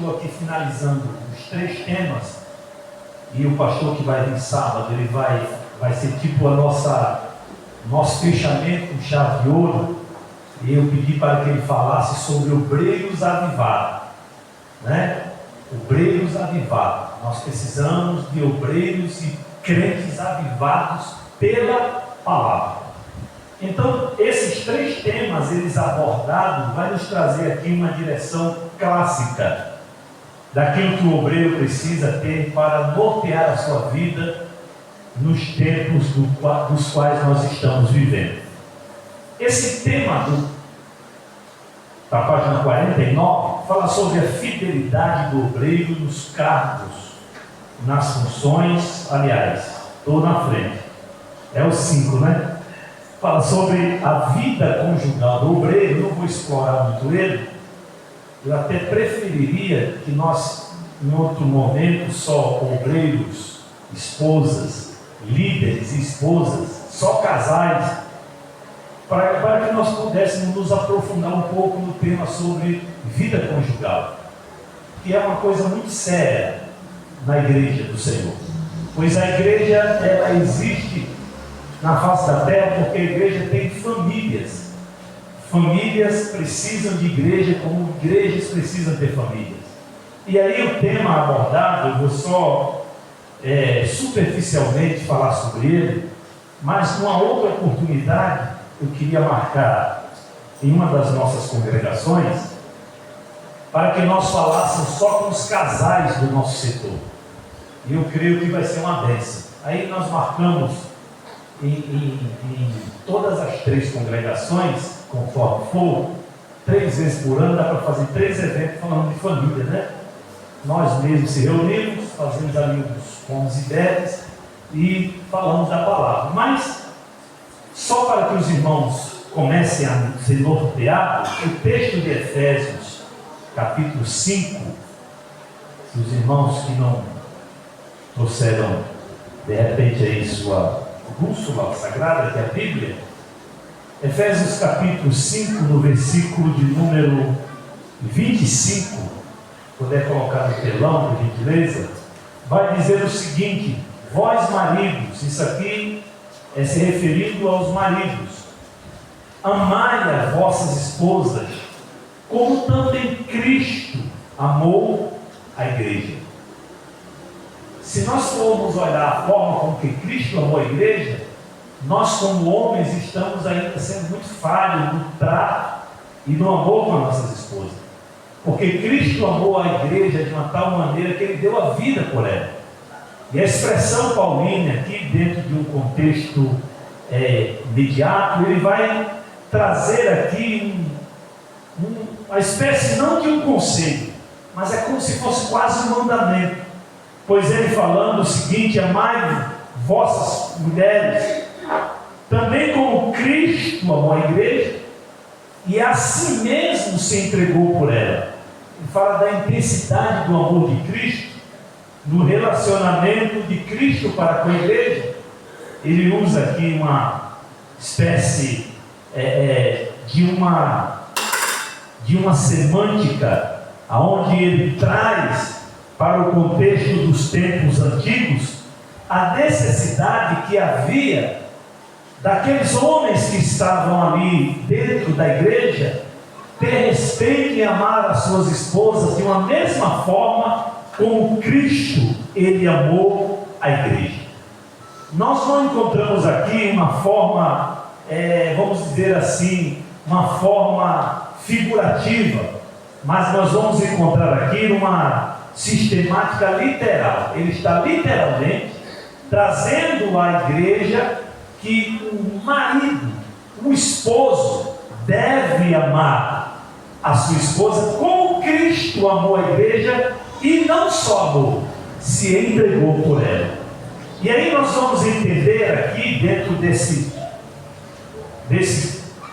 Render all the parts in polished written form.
estou aqui finalizando os 3 temas, e o pastor que vai vir sábado, ele vai ser tipo nosso fechamento com chave de ouro. E eu pedi para que ele falasse sobre obreiros avivados, né? Obreiros avivados. Nós precisamos de obreiros e crentes avivados pela palavra. Então, esses 3 temas, eles abordados, vai nos trazer aqui uma direção clássica daquilo que o obreiro precisa ter para nortear a sua vida nos tempos dos quais nós estamos vivendo. Esse tema da página 49 fala sobre a fidelidade do obreiro nos cargos, nas funções. Aliás, estou na frente, é o 5, né? Fala sobre a vida conjugal do obreiro. Não vou explorar muito ele. Eu até preferiria que nós, em outro momento, só obreiros, esposas, líderes e esposas, só casais, para que nós pudéssemos nos aprofundar um pouco no tema sobre vida conjugal, que é uma coisa muito séria na igreja do Senhor, pois a igreja, ela existe na face da terra porque a igreja tem famílias. Famílias precisam de igreja como igrejas precisam ter famílias. E aí o tema abordado, eu vou só superficialmente falar sobre ele, mas numa outra oportunidade eu queria marcar em uma das nossas congregações para que nós falássemos só com os casais do nosso setor. E eu creio que vai ser uma bênção. Aí nós marcamos em todas as 3 congregações, conforme for, 3 vezes por ano, dá para fazer 3 eventos falando de família, né? Nós mesmos se reunimos, fazemos ali uns comes e bebes e falamos da palavra. Mas, só para que os irmãos comecem a ser norteados, o texto de Efésios, capítulo 5, se os irmãos que não trouxeram, de repente, aí sua bússola sagrada, que é a Bíblia, Efésios capítulo 5, no versículo de número 25, puder colocar no telão, por gentileza, vai dizer o seguinte: vós maridos, isso aqui é se referindo aos maridos, amai as vossas esposas, como também Cristo amou a igreja. Se nós formos olhar a forma como que Cristo amou a igreja, nós como homens estamos ainda sendo muito falhos no trato e no amor com as nossas esposas, porque Cristo amou a igreja de uma tal maneira que Ele deu a vida por ela. E a expressão paulina aqui, dentro de um contexto imediato, ele vai trazer aqui uma espécie não de um conselho, mas é como se fosse quase um mandamento, pois ele falando o seguinte: amai vossas mulheres, também como Cristo amou a igreja e a si mesmo se entregou por ela. Ele fala da intensidade do amor de Cristo no relacionamento de Cristo para com a igreja. Ele usa aqui uma espécie de uma semântica aonde ele traz para o contexto dos tempos antigos a necessidade que havia daqueles homens que estavam ali dentro da igreja ter respeito e amar as suas esposas de uma mesma forma como Cristo, Ele amou a igreja. Nós não encontramos aqui uma forma, vamos dizer assim, uma forma figurativa, mas nós vamos encontrar aqui uma sistemática literal. Ele está literalmente trazendo à igreja que o marido, o esposo, deve amar a sua esposa como Cristo amou a igreja, e não só amou, se entregou por ela. E aí nós vamos entender aqui, dentro desse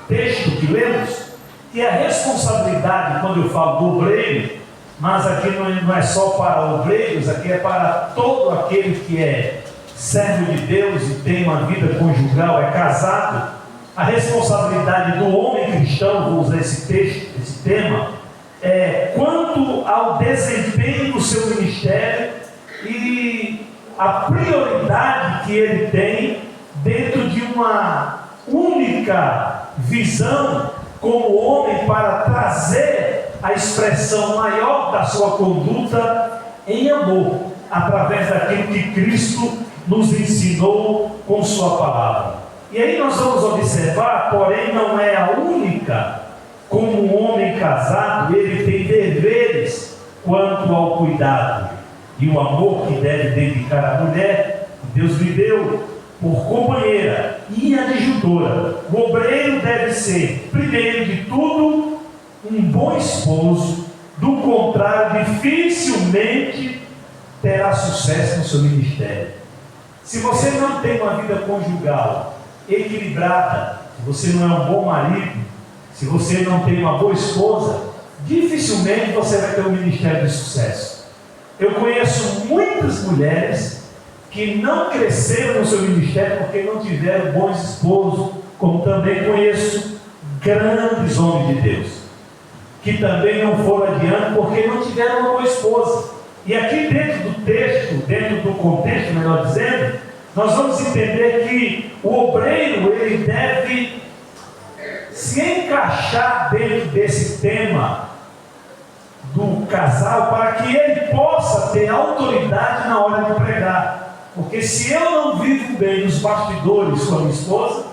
texto que lemos, que a responsabilidade, quando eu falo do obreiro, mas aqui não é só para obreiros, aqui é para todo aquele que é servo de Deus e tem uma vida conjugal, é casado. A responsabilidade do homem cristão, vou usar esse texto, esse tema, quanto ao desempenho do seu ministério e a prioridade que ele tem dentro de uma única visão como homem para trazer a expressão maior da sua conduta em amor, através daquilo que Cristo nos ensinou com sua palavra. E aí nós vamos observar, porém não é a única, como um homem casado, ele tem deveres quanto ao cuidado e o amor que deve dedicar à mulher, que Deus lhe deu por companheira e adjutora. O obreiro deve ser, primeiro de tudo, um bom esposo, do contrário, dificilmente terá sucesso no seu ministério. Se você não tem uma vida conjugal equilibrada, se você não é um bom marido, se você não tem uma boa esposa, dificilmente você vai ter um ministério de sucesso. Eu conheço muitas mulheres que não cresceram no seu ministério porque não tiveram bons esposos, como também conheço grandes homens de Deus, que também não foram adiante porque não tiveram uma boa esposa. E aqui dentro do texto, dentro do contexto, melhor dizendo, nós vamos entender que o obreiro, ele deve se encaixar dentro desse tema do casal, para que ele possa ter autoridade na hora de pregar. Porque se eu não vivo bem nos bastidores com a minha esposa,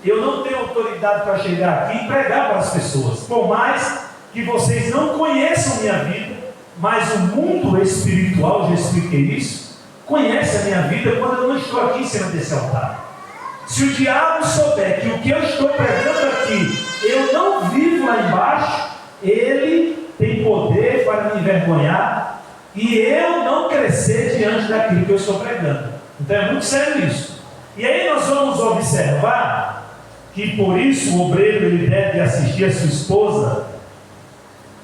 eu não tenho autoridade para chegar aqui e pregar para as pessoas. Por mais que vocês não conheçam minha vida, mas o mundo espiritual, já expliquei isso, conhece a minha vida quando eu não estou aqui em cima desse altar. Se o diabo souber que o que eu estou pregando aqui, eu não vivo lá embaixo, ele tem poder para me envergonhar e eu não crescer diante daquilo que eu estou pregando. Então é muito sério isso. E aí nós vamos observar que por isso o obreiro ele deve assistir a sua esposa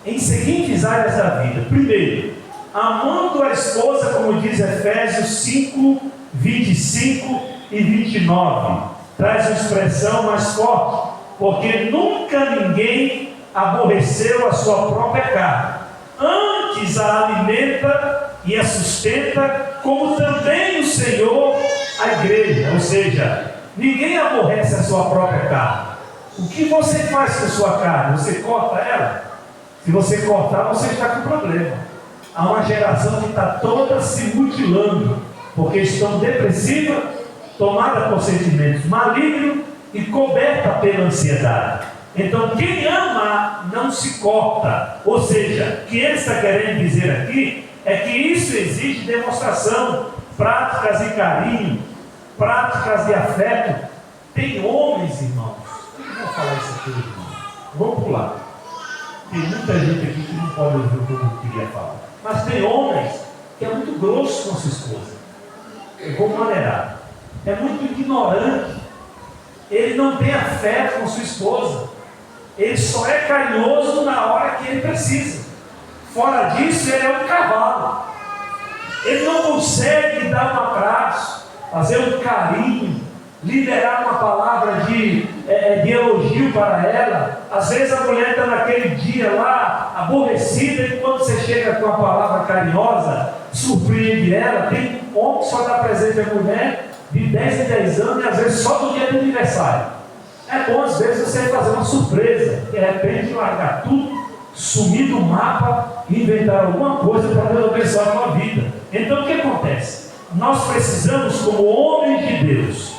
em seguintes áreas da vida. Primeiro, amando a esposa, como diz Efésios 5, 25 e 29. Traz uma expressão mais forte, porque nunca ninguém aborreceu a sua própria carne, antes a alimenta e a sustenta, como também o Senhor a igreja. Ou seja, ninguém aborrece a sua própria carne. O que você faz com a sua carne? Você corta ela? Se você cortar, você está com problema. Há uma geração que está toda se mutilando, porque estão depressiva, tomada por sentimentos malignos e coberta pela ansiedade. Então quem ama não se corta. Ou seja, o que ele está querendo dizer aqui é que isso exige demonstração, práticas de carinho, práticas de afeto. Tem homens, irmãos, eu vou falar isso aqui, irmão. Vamos pular. Tem muita gente aqui que não pode ouvir o que eu queria falar. Mas tem homens que é muito grosso com sua esposa. Eu vou maneirar. É muito ignorante. Ele não tem afeto com sua esposa. Ele só é carinhoso na hora que ele precisa. Fora disso, ele é um cavalo. Ele não consegue dar um abraço, fazer um carinho, liberar uma palavra de elogio para ela. Às vezes a mulher está naquele dia lá, aborrecida, e quando você chega com a palavra carinhosa, surpreende ela. Tem homem que só dá presente à mulher de 10 em 10 anos, e às vezes só no dia do aniversário. É bom às vezes você fazer uma surpresa, de repente largar tudo, sumir do mapa, inventar alguma coisa para Deus abençoar a sua vida. Então o que acontece? Nós precisamos, como homens de Deus,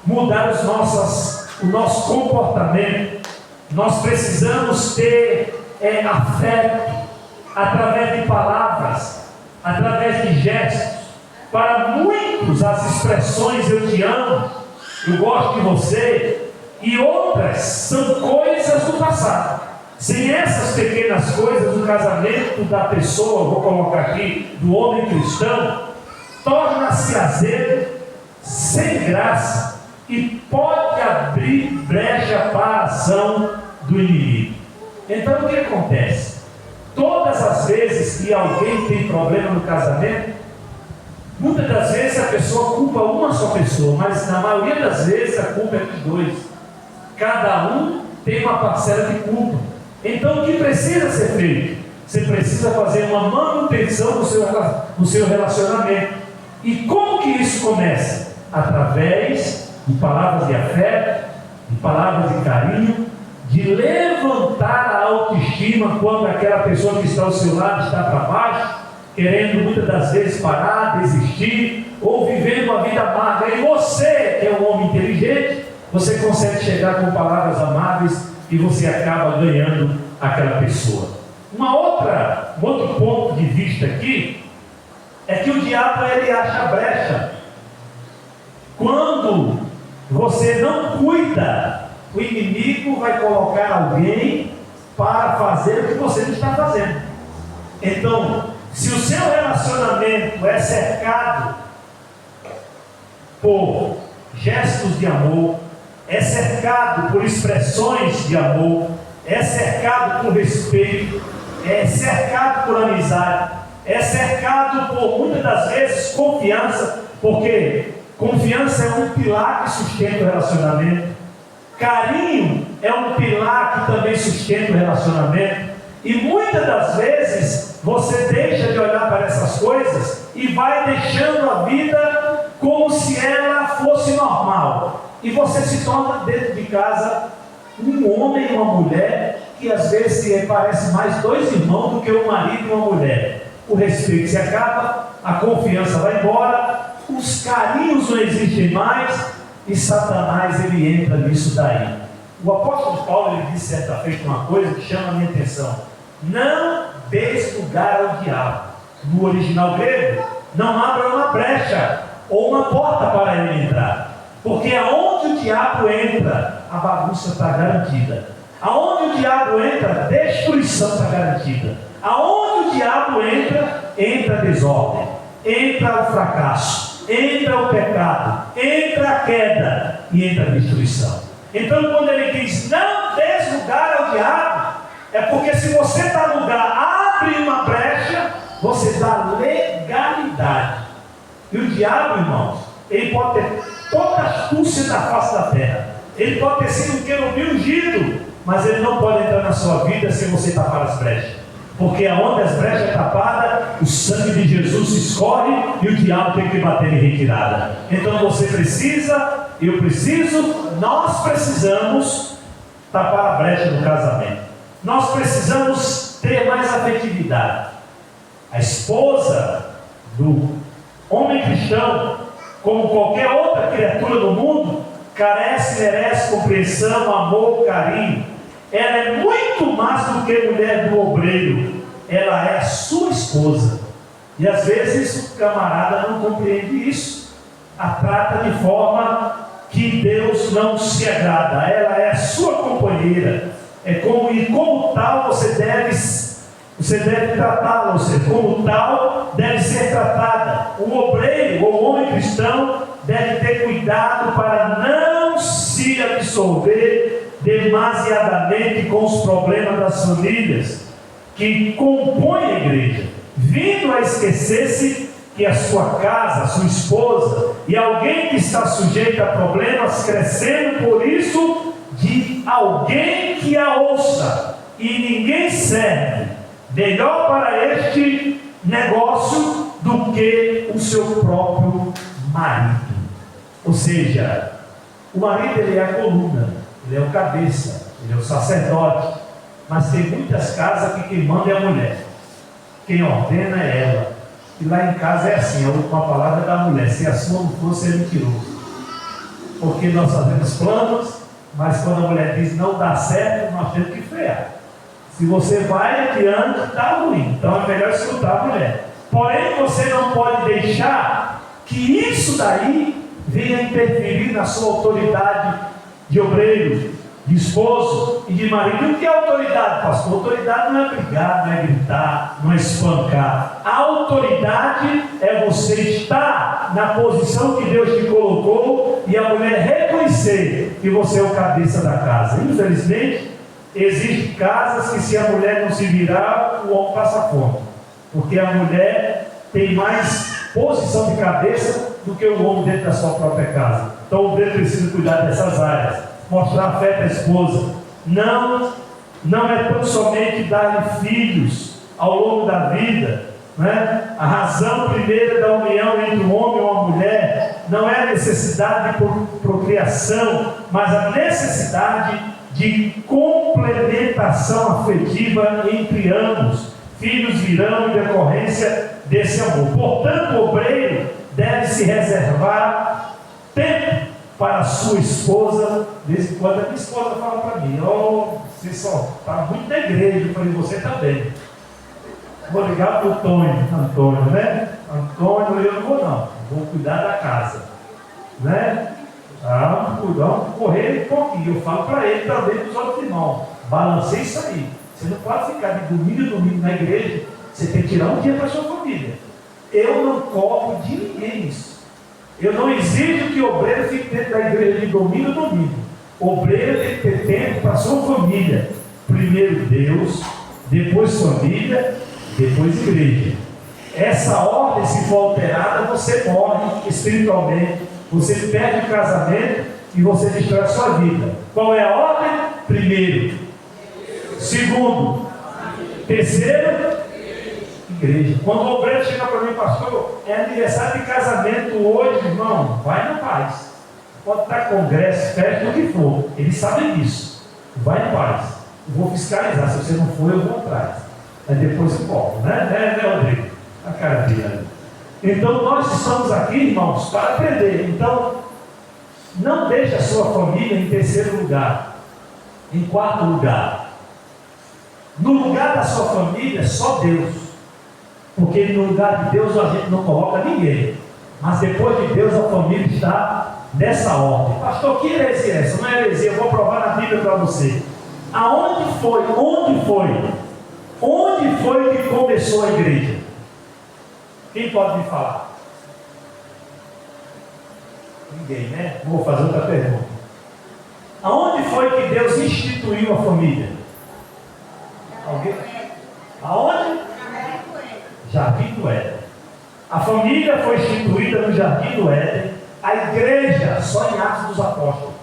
mudar o nosso comportamento. Nós precisamos ter afeto, através de palavras, através de gestos. Para muitos as expressões eu te amo, eu gosto de você, e outras são coisas do passado. Sem essas pequenas coisas, o casamento da pessoa, vou colocar aqui, do homem cristão, torna-se azedo, sem graça, e pode abrir brecha para a ação do inimigo. Então o que acontece? Todas as vezes que alguém tem problema no casamento, muitas das vezes a pessoa culpa uma só pessoa, mas na maioria das vezes a culpa é dos dois. Cada um tem uma parcela de culpa. Então o que precisa ser feito? Você precisa fazer uma manutenção do seu relacionamento. E como que isso começa? Através de palavras de afeto, de palavras de carinho, de levantar a autoestima quando aquela pessoa que está ao seu lado está para baixo, querendo muitas das vezes parar, desistir, ou vivendo uma vida amarga. E você, que é um homem inteligente, você consegue chegar com palavras amáveis e você acaba ganhando aquela pessoa. Um outro ponto de vista aqui é que o diabo ele acha brecha. Quando você não cuida, o inimigo vai colocar alguém para fazer o que você não está fazendo. Então, se o seu relacionamento é cercado por gestos de amor, é cercado por expressões de amor, é cercado por respeito, é cercado por amizade, é cercado por muitas das vezes confiança, porque confiança é um pilar que sustenta o relacionamento, carinho é um pilar que também sustenta o relacionamento, e muitas das vezes você deixa de olhar para essas coisas e vai deixando a vida como se ela fosse normal, e você se torna dentro de casa um homem e uma mulher que às vezes parece mais dois irmãos do que um marido e uma mulher. O respeito se acaba, a confiança vai embora, os carinhos não existem mais e Satanás ele entra nisso daí. O apóstolo Paulo ele disse certa feita uma coisa que chama a minha atenção: não dê lugar ao diabo. No original grego, não abra uma brecha ou uma porta para ele entrar, porque aonde o diabo entra, a bagunça está garantida. Aonde o diabo entra, destruição está garantida. Aonde o diabo entra a desordem, entra o fracasso, entra o pecado, entra a queda e entra a destruição. Então quando ele diz não dê lugar ao diabo, é porque se você dá lugar, abre uma brecha, você dá legalidade. E o diabo, irmãos, ele pode ter toda a astúcia da face da terra, ele pode ter sido um querubim ungido, mas ele não pode entrar na sua vida sem você tapar as brechas, porque aonde as brechas é tapada, o sangue de Jesus se escorre e o diabo tem que bater em retirada. Então você precisa, eu preciso, nós precisamos tapar a brecha do casamento. Nós precisamos ter mais afetividade. A esposa do homem cristão, como qualquer outra criatura do mundo, merece compreensão, amor, carinho. Ela é muito mais do que mulher do obreiro, ela é a sua esposa. E às vezes o camarada não compreende isso, a trata de forma que Deus não se agrada. Ela é a sua companheira, e como tal você deve tratá-la, ou seja, como tal deve ser tratada. O obreiro ou o homem cristão deve ter cuidado para não se absorver demasiadamente com os problemas das famílias que compõem a igreja, vindo a esquecer-se que a sua casa, a sua esposa e alguém que está sujeito a problemas, crescendo por isso de alguém que a ouça, e ninguém serve melhor para este negócio do que o seu próprio marido. Ou seja, o marido ele é a coluna, ele é o cabeça, ele é o sacerdote, mas tem muitas casas que quem manda é a mulher, quem ordena é ela. E lá em casa é assim, a última palavra é da mulher. Se a sua não for, você é mentiroso, porque nós fazemos planos, mas quando a mulher diz não dá certo, nós temos que frear. Se você vai adiante, está ruim, então é melhor escutar a mulher. Porém, você não pode deixar que isso daí venha interferir na sua autoridade de obreiro, de esposo e de marido. E o que é autoridade, pastor? Autoridade não é brigar, não é gritar, não é espancar. A autoridade é você estar na posição que Deus te colocou e a mulher reconhecer que você é o cabeça da casa. Infelizmente, existem casas que se a mulher não se virar, o homem passa fome, porque a mulher tem mais posição de cabeça do que o homem dentro da sua própria casa. Então o obreiro precisa cuidar dessas áreas, mostrar afeto à esposa, não não é tão somente dar filhos ao longo da vida, né? A razão primeira da união entre um homem e uma mulher não é a necessidade de procriação, mas a necessidade de complementação afetiva entre ambos. Filhos virão em decorrência desse amor. Portanto, o obreiro deve se reservar tempo para a sua esposa. De vez em quando a minha esposa fala para mim: você só está muito na igreja. Eu falei: você também. Vou ligar para o Antônio, né? Antônio, eu não vou não, vou cuidar da casa, né? Vamos correr um pouquinho. Eu falo para ele também, para os outros irmãos: balancei isso aí. Você não pode ficar de domingo a domingo na igreja. Você tem que tirar um dia para a sua família. Eu não cobro de ninguém isso. Eu não exijo que o obreiro fique dentro da igreja de domingo a domingo. O obreiro tem que ter tempo para a sua família. Primeiro Deus, depois família, depois igreja. Essa ordem, se for alterada, você morre espiritualmente, você perde o casamento e você destrói a sua vida. Qual é a ordem? Primeiro. Segundo. Terceiro, igreja. Quando o obreiro chega para mim: pastor, é aniversário de casamento hoje, irmão, vai na paz. Pode estar congresso, festa, o que for. Eles sabem disso. Vai em paz. Eu vou fiscalizar. Se você não for, eu vou atrás. Aí depois eu cobro, né, Rodrigo? A cara dele. Então nós estamos aqui, irmãos, para aprender. Então, não deixe a sua família em terceiro lugar. Em quarto lugar. No lugar da sua família, só Deus. Porque no lugar de Deus a gente não coloca ninguém. Mas depois de Deus a família está nessa ordem. Pastor, que heresia é essa? Não é heresia, eu vou provar na Bíblia para você. Aonde foi? Onde foi que começou a igreja? Quem pode me falar? Ninguém, né? Vou fazer outra pergunta. Aonde foi que Deus instituiu a família? Alguém? Aonde? Jardim do Éden. A família foi instituída no Jardim do Éden. A igreja só em Atos dos Apóstolos.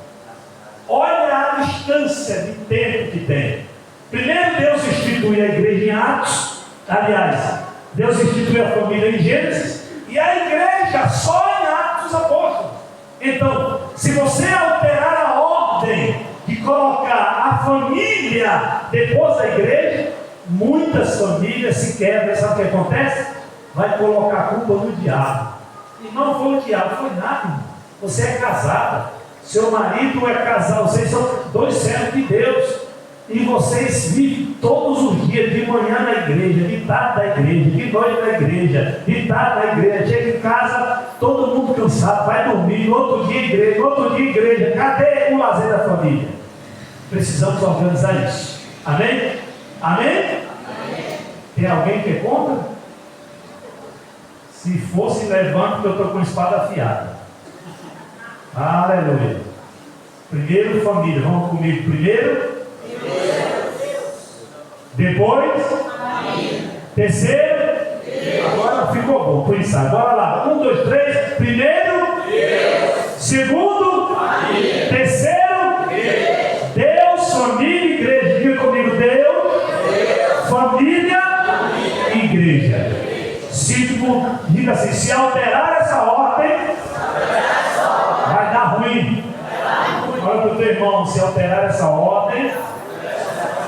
Olha a distância de tempo que tem. Primeiro Deus institui a igreja em Atos. Aliás, Deus institui a família em Gênesis. E a igreja só em Atos dos Apóstolos. Então, se você alterar a ordem de colocar a família depois da igreja, muitas famílias se quebram. Sabe o que acontece? Vai colocar a culpa no diabo. E não foi o diabo, foi nada, irmão. Você é casada, seu marido é casado, vocês são dois servos de Deus. E vocês vivem todos os dias, de manhã na igreja, de tarde na igreja, de noite na igreja, de tarde na igreja. Chega em casa, todo mundo cansado, vai dormir, no outro dia igreja, no outro dia igreja. Cadê o lazer da família? Precisamos organizar isso. Amém? Amém? Tem alguém que é contra? Se fosse, levante, que eu estou com a espada afiada. Aleluia. Primeiro, família. Vamos comigo. Primeiro. Depois. Terceiro. Agora ficou bom. Por isso, bora lá. 1, 2, 3. Primeiro. Segundo. Terceiro. Deus, família, igreja. Diga comigo: Deus, família, igreja. Diga assim: se alterar essa ordem, vai dar ruim. Olha para o teu irmão: se alterar essa ordem,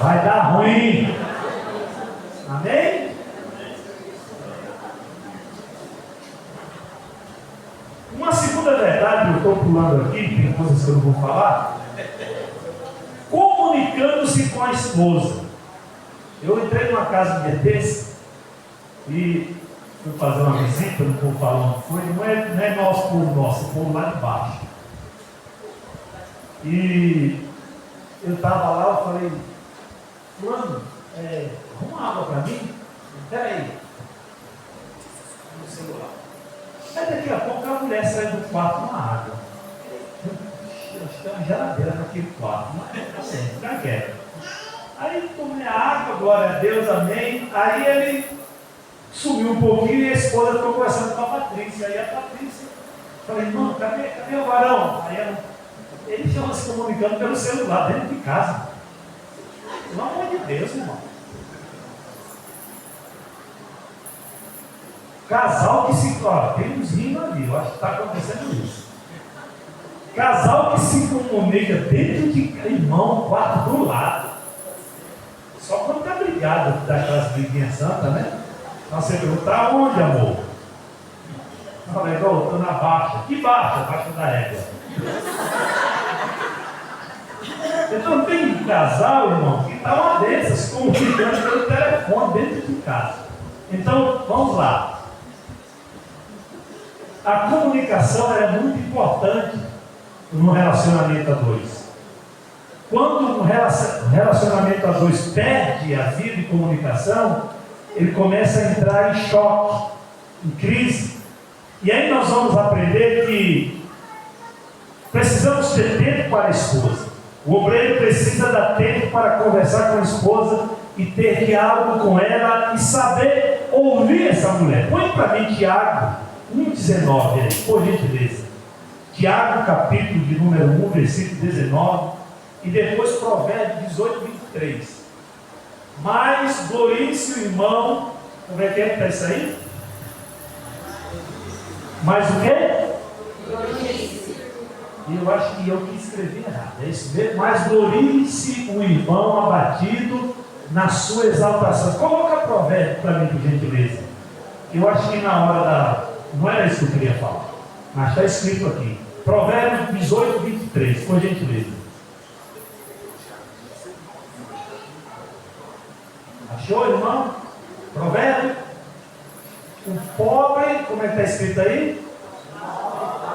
vai dar ruim. Amém? Uma segunda verdade, eu estou pulando aqui, tem coisas que eu não vou falar. Comunicando-se com a esposa. Eu entrei numa casa de desse e fui fazer uma visita, não vou falar onde foi, não é nosso povo, nosso povo lá de baixo. E eu estava lá, eu falei: fulano, arruma água para mim? Peraí. No celular. Aí daqui a pouco a mulher sai do quarto com uma água. Acho que tem uma geladeira naquele quarto, mas fica quieto. Aí tomei a água, glória a Deus, amém. Aí ele sumiu um pouquinho e a esposa ficou conversando com a Patrícia. Aí a Patrícia, falei: irmão, cadê o varão? Aí ele estava se comunicando pelo celular dentro de casa. Pelo amor de Deus, irmão. Casal que se... Ó, tem uns rindo ali, eu acho que está acontecendo isso. Casal que se comunica dentro de irmão, quarto do lado. Só quando está brigado, daquelas briguinhas santas, né? Então você pergunta, tá onde, amor? Eu falei, estou na baixa. Que baixa? Baixa da égua. Então tem casal, irmão, que está uma dessas, se comunicando pelo telefone dentro de casa. Então, vamos lá. A comunicação é muito importante no relacionamento a dois. Quando um relacionamento a dois perde a vida de comunicação, ele começa a entrar em choque, em crise. E aí nós vamos aprender que precisamos ter tempo para a esposa. O obreiro precisa dar tempo para conversar com a esposa e ter diálogo com ela e saber ouvir essa mulher. Põe para mim Tiago 1,19 aí, por gentileza. Tiago, capítulo de número 1, versículo 19, e depois Provérbios 18, 23. Mas glorie-se o irmão, como é que está isso aí? Mas o quê? Eu acho que eu que escrevi errado, é isso mesmo? Mas glorie-se o irmão abatido na sua exaltação. Coloca Provérbio para mim, por gentileza. Eu acho que na hora da... Não era isso que eu queria falar, mas está escrito aqui. Provérbios 18, 23, por gentileza. Achou, irmão? Provérbio. O pobre, como é que está escrito aí?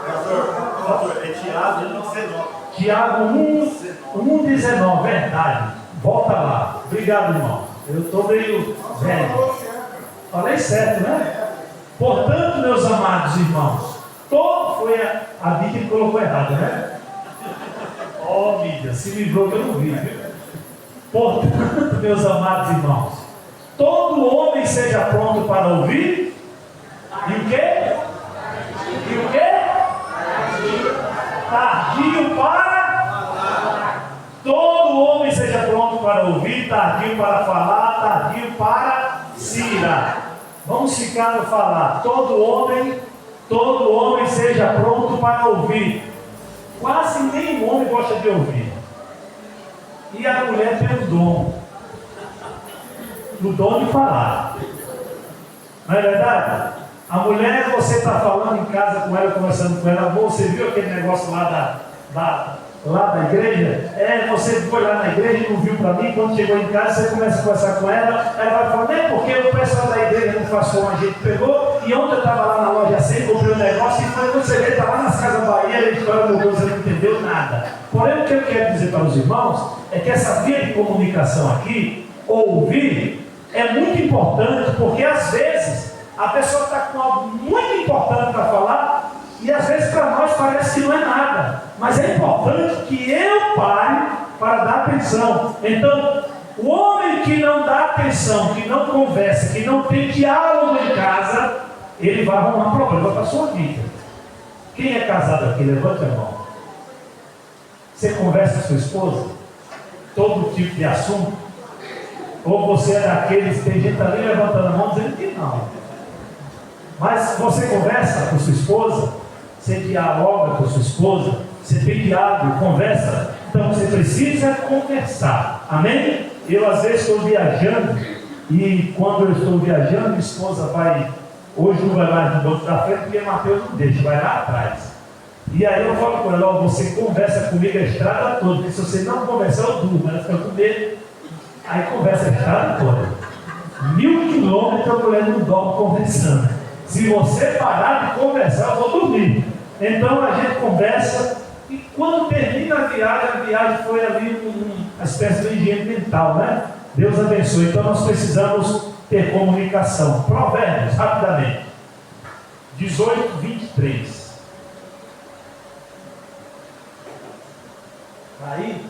É Tiago 1,19. Tiago 1,19, verdade. Volta lá. Obrigado, irmão. Eu estou meio velho. Falei certo, né? Portanto, meus amados irmãos, todo foi a Bíblia que colocou errado, né? Ó, mídia, se livrou que eu não vi, viu? Portanto, meus amados irmãos, todo homem seja pronto para ouvir. E o quê? E o quê? Tardio para. Todo homem seja pronto para ouvir, tardio para falar, tardio para se irar. Vamos ficar no falar. Todo homem seja pronto para ouvir. Quase nenhum homem gosta de ouvir. E a mulher tem o dom de falar. Não é verdade? A mulher, você está falando em casa com ela, conversando com ela, você viu aquele negócio lá da igreja? Você foi lá na igreja e não viu para mim, quando chegou em casa, você começa a conversar com ela, ela vai falar, nem porque o pessoal da igreja não faz como a gente pegou, e ontem eu estava lá na loja assim, comprei um negócio, e quando você vê, está lá nas Casas Bahia, a gente fala, meu Deus, você não entendeu nada. Porém, o que eu quero dizer para os irmãos, é que essa via de comunicação aqui, ouvir, é muito importante, porque às vezes, a pessoa está com algo muito importante para falar, e às vezes para nós parece que não é nada, mas é importante que eu pare para dar atenção. Então, o homem que não dá atenção, que não conversa, que não tem diálogo em casa, ele vai arrumar problema para a sua vida. Quem é casado aqui? Levanta a mão. Você conversa com sua esposa? Todo tipo de assunto? Ou você é daqueles, tem gente ali levantando a mão dizendo que não. Mas você conversa com sua esposa? Você dialoga com sua esposa? Você tem diálogo, conversa? Então você precisa conversar. Amém? Eu às vezes estou viajando, e quando eu estou viajando, minha esposa vai, hoje não vai mais no banco da frente, porque Mateus não deixa, vai lá atrás. E aí eu falo com ela, você conversa comigo a estrada toda, porque se você não conversar, eu durmo. Ela fica com medo, aí conversa a estrada toda. 1000 quilômetros a mulher não dorme conversando. Se você parar de conversar, eu vou dormir. Então a gente conversa, e quando termina a viagem foi ali uma espécie de higiene mental, né? Deus abençoe. Então nós precisamos ter comunicação. Provérbios, rapidamente. 18, 23. Aí,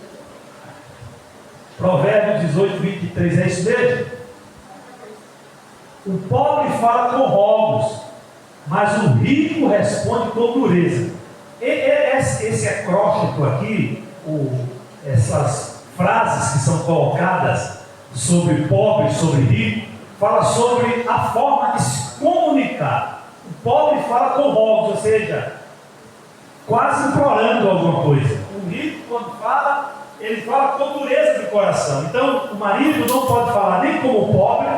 Provérbios 18, 23, é isso mesmo? O pobre fala com rogos, mas o rico responde com dureza. Esse acróstico aqui, essas frases que são colocadas sobre pobre, sobre rico, fala sobre a forma de se comunicar. O pobre fala com rogos, ou seja, quase implorando alguma coisa. O rico, quando fala, ele fala com dureza de coração. Então, o marido não pode falar nem como pobre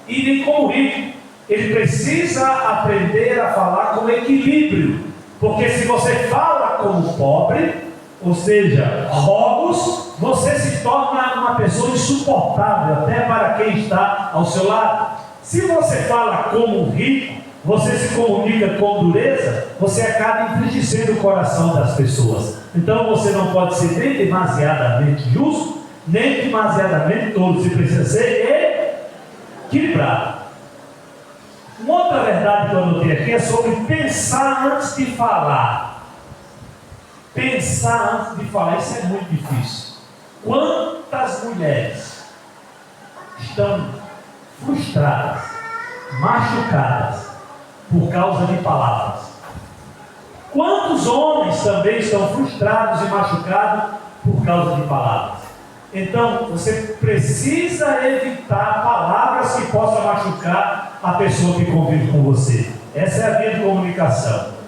e nem como rico. Ele precisa aprender a falar com equilíbrio, porque se você fala como pobre, ou seja, rogos, você se torna uma pessoa insuportável até para quem está ao seu lado. Se você fala como rico, você se comunica com dureza, você acaba entristecendo o coração das pessoas. Então você não pode ser nem demasiadamente justo, nem demasiadamente tolo. Você precisa ser equilibrado. Uma outra verdade que eu anotei aqui é sobre pensar antes de falar. Pensar antes de falar, isso é muito difícil. Quantas mulheres estão frustradas, machucadas por causa de palavras? Quantos homens também estão frustrados e machucados por causa de palavras? Então, você precisa evitar palavras que possam machucar a pessoa que convive com você. Essa é a via de comunicação.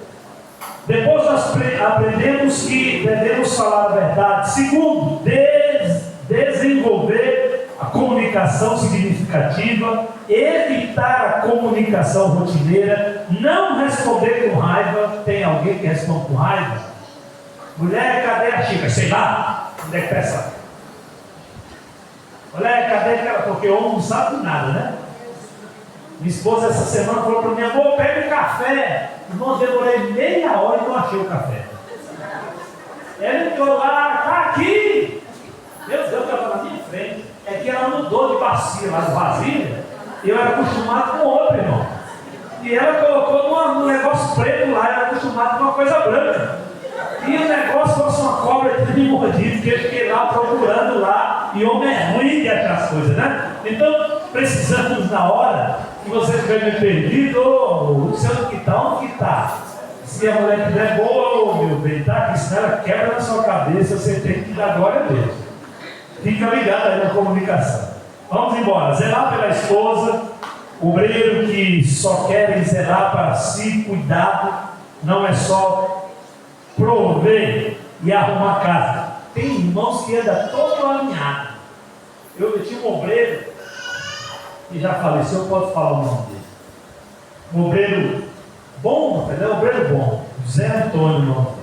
Depois nós aprendemos que devemos falar a verdade. Segundo, desenvolver a comunicação significativa, evitar a comunicação rotineira, não responder com raiva. Tem alguém que responde com raiva? Mulher, cadê a xícara? Sei lá, onde é que peça? Mulher, cadê aquela? Porque o homem não sabe de nada, né? Minha esposa essa semana falou para mim: amor, pega o café. Irmão, demorei meia hora e não achei o café. Ela entrou lá, tá aqui. Meu Deus, ela estava na minha frente. É que ela mudou de bacia lá do vasilha. E eu era acostumado com outro, irmão. E ela colocou num negócio preto lá. Eu era acostumado com uma coisa branca. E o negócio fosse uma cobra de mordido, que eu fiquei lá procurando lá. E homem é ruim de achar as coisas, né? Então, precisamos na hora que você estiver me perdido, o seu que está, onde que está? Se a mulher estiver boa, meu bem, tá aqui, senão ela quebra na sua cabeça, você tem que dar glória a Deus. Fica ligado aí na comunicação. Vamos embora. Zelar pela esposa, obreiro que só querem zelar para si, cuidado, não é só prover e arrumar casa. Tem irmãos que andam todo alinhado. Eu tinha um obreiro que já faleceu, eu posso falar o nome dele. Um obreiro bom, entendeu? Obreiro bom. Zé Antônio, o nome dele.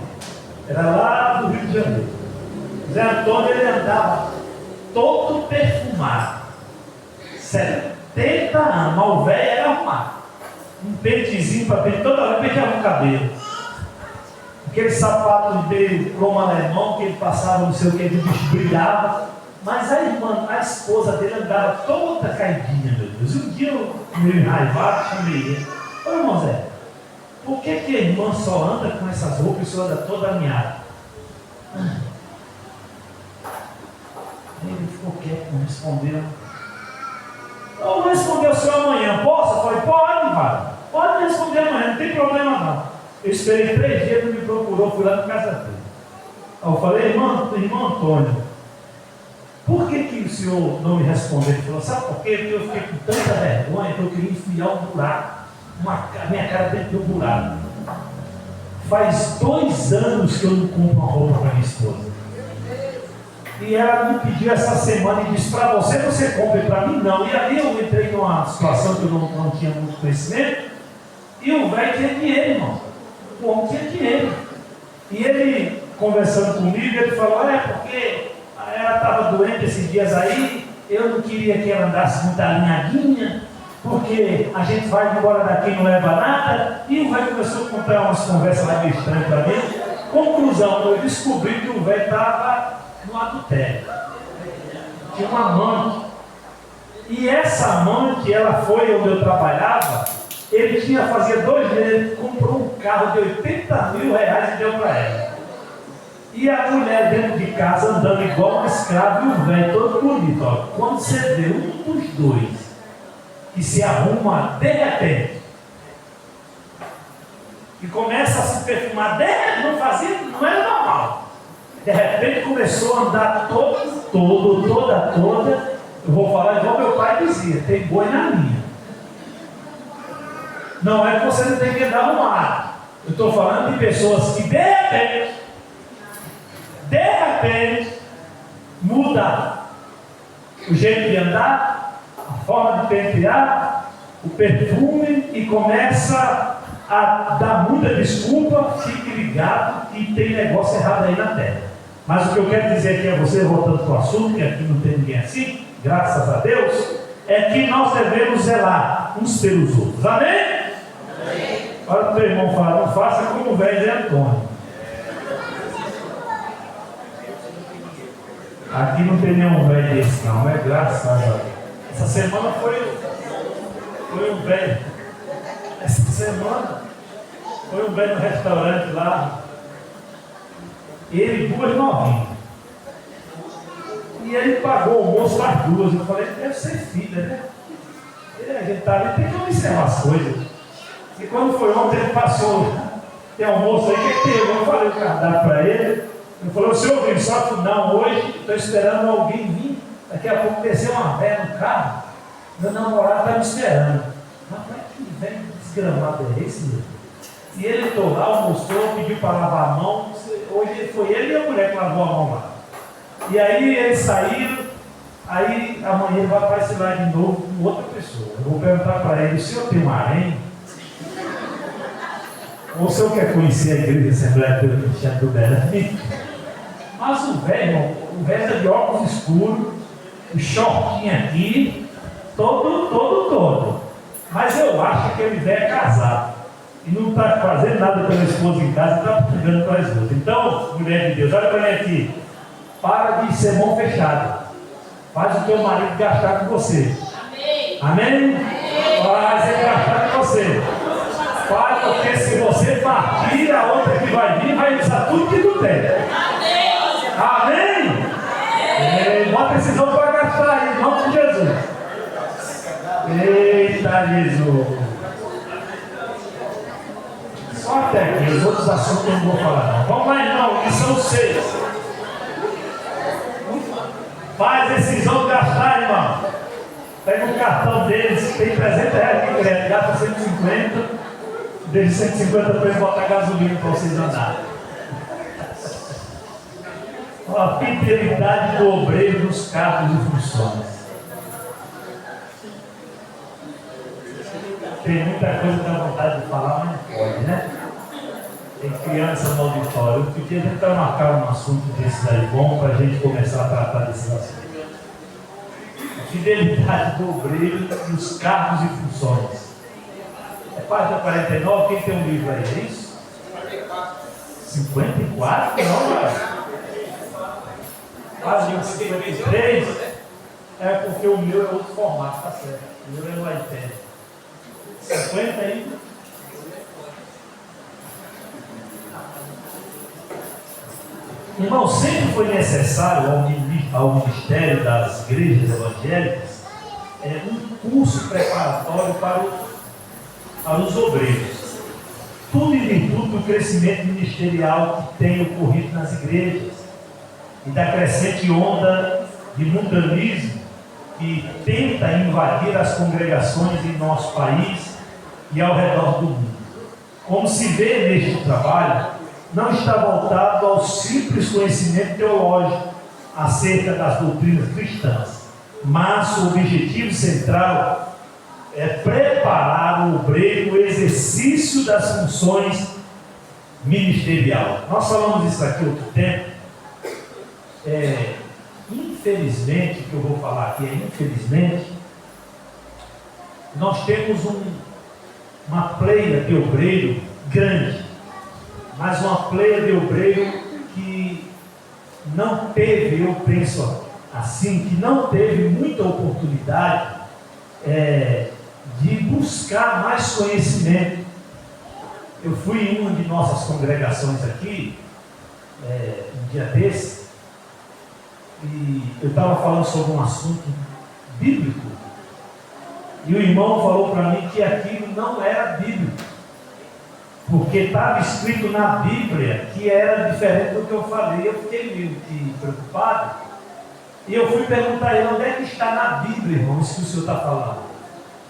Era lá do Rio de Janeiro. Zé Antônio, ele andava todo perfumado. 70 anos, mas o velho era arrumado. Um pentezinho para pentear, toda hora penteava o cabelo. Aquele sapato dele, como alemão, que ele passava, não sei o que, o bicho brilhava. Mas a irmã, a esposa dele andava toda caidinha, meu Deus. Um dia eu meio enraivado, chamei ele. Ô irmão Zé, por que a irmã só anda com essas roupas e só anda toda alinhada? Ele ficou quieto, não respondeu. Eu vou responder o senhor amanhã, posso? Eu falei, pode, vai. Pode me responder amanhã, não tem problema não. Eu esperei 3 dias, ele me procurou, fui lá na casa dele. Aí eu falei, irmão Antônio, por que o senhor não me respondeu? Ele falou, sabe por quê? Porque eu fiquei com tanta vergonha que eu queria enfiar um buraco, minha cara dentro do buraco. Faz 2 anos que eu não compro uma roupa para minha esposa. E ela me pediu essa semana e disse, para você compra, para mim não. E ali eu entrei numa situação que eu não tinha muito conhecimento. E o velho tinha dinheiro, irmão. O homem tinha dinheiro. E ele, conversando comigo, ele falou, porque ela estava doente esses dias aí, eu não queria que ela andasse muito alinhadinha, porque a gente vai embora daqui e não leva nada. E o velho começou a contar umas conversas lá meio estranhas para mim. Conclusão, eu descobri que o velho estava no adultério. Tinha uma amante. E essa amante, ela foi onde eu trabalhava. Ele fazia 2 meses, ele comprou um carro de 80 mil reais e deu para ela. E a mulher dentro de casa andando igual um escravo e o velho todo bonito. Ó. Quando você vê um dos dois que se arruma de repente e começa a se perfumar, não era normal. De repente começou a andar todo toda, eu vou falar igual meu pai dizia, tem boi na linha. Não é que você não tem que andar arrumado. Eu estou falando de pessoas que de repente, muda o jeito de andar, a forma de pentear, o perfume e começa a dar muita desculpa. Fique ligado que tem negócio errado aí na terra. Mas o que eu quero dizer aqui a você, voltando para o assunto, que aqui não tem ninguém assim, graças a Deus, é que nós devemos zelar uns pelos outros. Amém? Amém. Olha para o teu irmão falar, não faça como o velho de Antônio. Aqui não tem nenhum velho desse não, é graças a Deus. Essa semana foi um velho. Essa semana foi um velho no restaurante lá. Ele e duas novinhas. E ele pagou o almoço para as duas. Eu falei, deve ser filha, né? E a gente tá ali, tem que observar as coisas. E quando foi ontem, ele passou. Tem almoço aí, o que tem? Eu falei o cardápio para ele. Ele falou, o senhor viu? Só que não, hoje estou esperando alguém vir. Daqui a pouco descer uma véia no carro. Meu namorado está me esperando. Mas como é que vem desgramado é esse, meu? E ele entrou lá, almoçou, pediu para lavar a mão. Hoje foi ele e a mulher que lavou a mão lá. E aí eles saíram. Aí amanhã ele vai aparecer lá de novo com outra pessoa. Eu vou perguntar para ele, o senhor tem um harém? Ou o senhor quer conhecer a igreja Assembleia Cristã do Belém? Mas o velho é de óculos escuros, o shortinho aqui, todo. Mas eu acho que ele velho é casado. E não está fazendo nada pela esposa em casa, está brigando com a esposa. Então, mulher de Deus, olha para mim aqui. Para de ser mão fechada. Faz o teu marido gastar com você. Amém? Amém? Faz ele gastar com você. Faz, porque se você partir, a outra que vai vir vai usar tudo que tu tem. Amém? Bota esses homens para gastar aí, em nome de Jesus. Eita Jesus. Só até aqui, os outros assuntos eu não vou falar não. Vamos lá então, que são 6. Faz esses homens gastar, irmão. Pega o cartão deles, tem 300 reais de crédito, gasta 150. Desde 150 para eles botar gasolina para vocês andarem. A fidelidade do obreiro nos cargos e funções. Tem muita coisa que dá vontade de falar, mas não pode, né? Tem criança no auditório. Eu podia tentar marcar um assunto desse aí bom para a gente começar a tratar desses assuntos. A fidelidade do obreiro nos cargos e funções. É página 49, quem tem um livro aí, é isso? 54? Não, cara. Página 53. É porque o meu é outro formato, tá certo. O meu é no iPad. 50 aí. Irmão, sempre foi necessário ao ministério das igrejas evangélicas um curso preparatório para os obreiros. Tudo em virtude do crescimento ministerial que tem ocorrido nas igrejas e da crescente onda de mundanismo que tenta invadir as congregações em nosso país e ao redor do mundo. Como se vê neste trabalho, não está voltado ao simples conhecimento teológico acerca das doutrinas cristãs, mas o objetivo central é preparar o obreiro no exercício das funções ministeriais. Nós falamos isso aqui outro tempo. Infelizmente, o que eu vou falar aqui é infelizmente, nós temos uma pleia de obreiro grande, mas uma pleia de obreiro que não teve, eu penso assim, que não teve muita oportunidade de buscar mais conhecimento. Eu fui em uma de nossas congregações aqui, um dia desse, e eu estava falando sobre um assunto bíblico, e o irmão falou para mim que aquilo não era bíblico, porque estava escrito na Bíblia que era diferente do que eu falei. Eu fiquei meio que preocupado, E eu fui perguntar a ele, onde é que está na Bíblia, irmão, isso que o senhor está falando?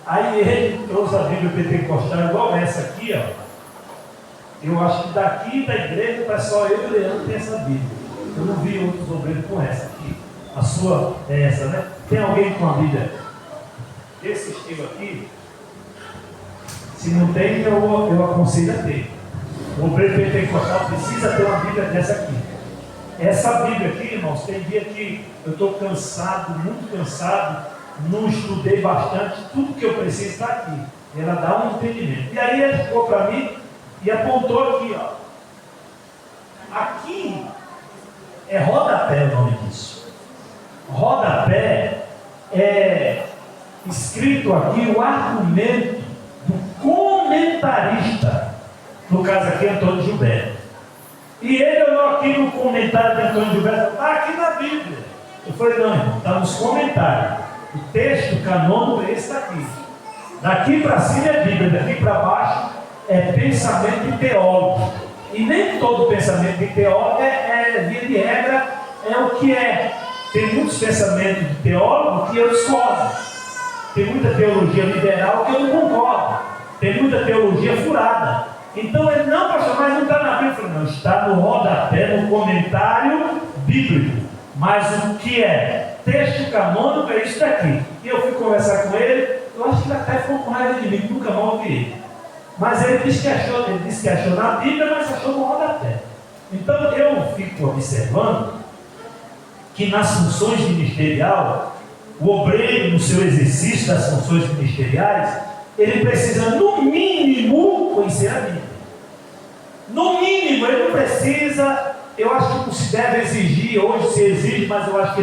Aí ele trouxe a Bíblia pentecostal igual essa aqui, ó. Eu acho que daqui da igreja, para só eu e o Leandro tem essa Bíblia. Eu não vi outros obreiros com essa aqui. A sua é essa, né? Tem alguém com a Bíblia desse estilo aqui? Se não tem, eu aconselho a ter. O obreiro pentecostal precisa ter uma Bíblia dessa aqui. Essa Bíblia aqui, irmãos, tem dia que eu estou cansado, muito cansado, não estudei bastante, tudo que eu preciso está aqui. Ela dá um entendimento. E aí ele ficou para mim e apontou aqui, ó. Aqui é rodapé o nome disso. Rodapé é escrito aqui o argumento do comentarista, no caso aqui Antônio Gilberto. E ele olhou aqui no comentário de Antônio Gilberto, está aqui na Bíblia. Eu falei, não, irmão, está nos comentários. O texto canônico é esse daqui. Daqui para cima é Bíblia, daqui para baixo é pensamento de teólogo. E nem todo pensamento de teólogo via de regra, é o que é. Tem muitos pensamentos de teólogo que eu discordo. Tem muita teologia liberal que eu não concordo. Tem muita teologia furada. Então ele, não, pastor, mas não está na Bíblia. Eu falei, não, está no rodapé, no comentário bíblico. Mas o que é texto canônico é isso daqui. E eu fui conversar com ele, eu acho que ele até ficou com raiva de mim, nunca mais ouvi ele. Mas ele disse que achou na Bíblia, mas achou no rodapé. Então eu fico observando que nas funções ministeriais, o obreiro, no seu exercício das funções ministeriais, ele precisa, no mínimo, conhecer a Bíblia. No mínimo, ele não precisa, eu acho que não se deve exigir, hoje se exige, mas eu acho que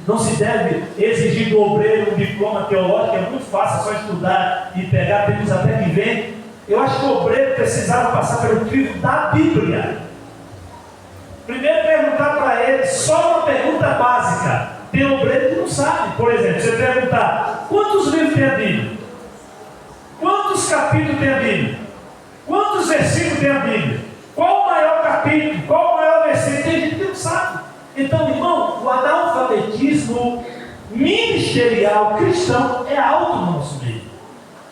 não se deve exigir do obreiro um diploma teológico, é muito fácil, é só estudar e pegar, temos até que vem. Eu acho que o obreiro precisava passar pelo crivo da Bíblia. Primeiro perguntar para ele, só uma pergunta básica. Tem obreiro que não sabe. Por exemplo, você perguntar, quantos livros tem a Bíblia? Quantos capítulos tem a Bíblia? Quantos versículos tem a Bíblia? Qual o maior capítulo? Qual o maior versículo? Tem gente que não sabe. Então, irmão, o analfabetismo ministerial cristão é alto no nosso meio.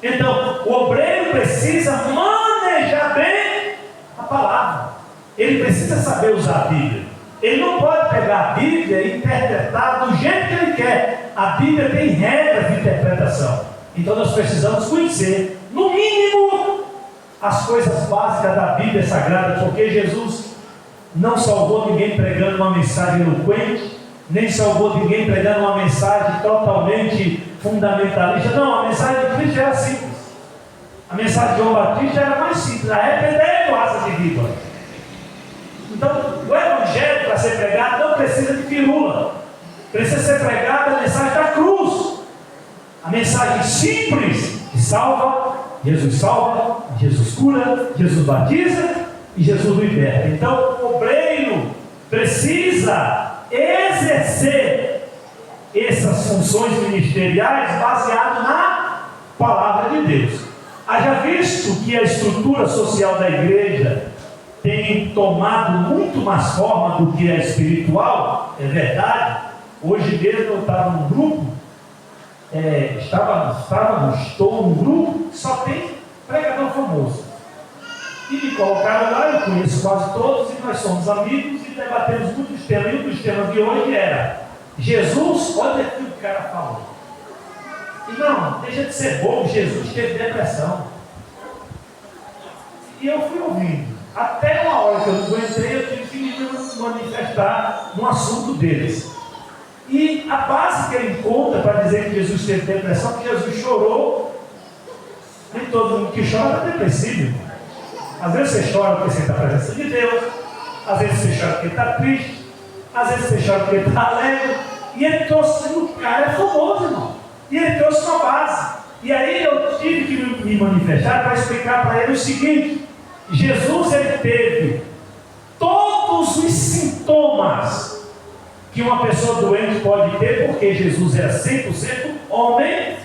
Então, o obreiro precisa manejar bem a palavra. Ele precisa saber usar a Bíblia. Ele não pode pegar a Bíblia e interpretar do jeito que ele quer. A Bíblia tem regras de interpretação. Então nós precisamos conhecer, no mínimo, as coisas básicas da Bíblia Sagrada, porque Jesus não salvou ninguém pregando uma mensagem eloquente, nem salvou ninguém pregando uma mensagem totalmente fundamentalista. Não, a mensagem de Cristo era simples. A mensagem de João Batista era mais simples. Arrependei, raça de víbora. Então, o Evangelho, para ser pregado, não precisa de firula. Precisa ser pregada a mensagem da cruz. A mensagem simples que salva, Jesus cura, Jesus batiza e Jesus liberta. Então o obreiro precisa exercer essas funções ministeriais baseado na palavra de Deus. Haja visto que a estrutura social da igreja tem tomado muito mais forma do que a espiritual, é verdade. Hoje mesmo eu estava num grupo, estou num grupo que só tem pregador famoso. E me colocaram lá, eu conheço quase todos, e nós somos amigos e debatemos muitos temas. E um dos temas de hoje era Jesus, olha o que o cara falou. E não, deixa de ser bobo, Jesus teve depressão. E eu fui ouvindo. Até uma hora que eu não aguentei, eu tive que me manifestar no assunto deles. E a base que ele conta para dizer que Jesus teve depressão, que Jesus chorou. Nem todo mundo que chora está depressivo. Às vezes você chora porque você está na presença de Deus, às vezes você chora porque está triste, às vezes você chora porque está alegre. E ele trouxe, o cara é famoso, irmão. E ele trouxe uma base. E aí eu tive que me manifestar para explicar para ele o seguinte: Jesus, ele teve todos os sintomas que uma pessoa doente pode ter, porque Jesus era 100% homem,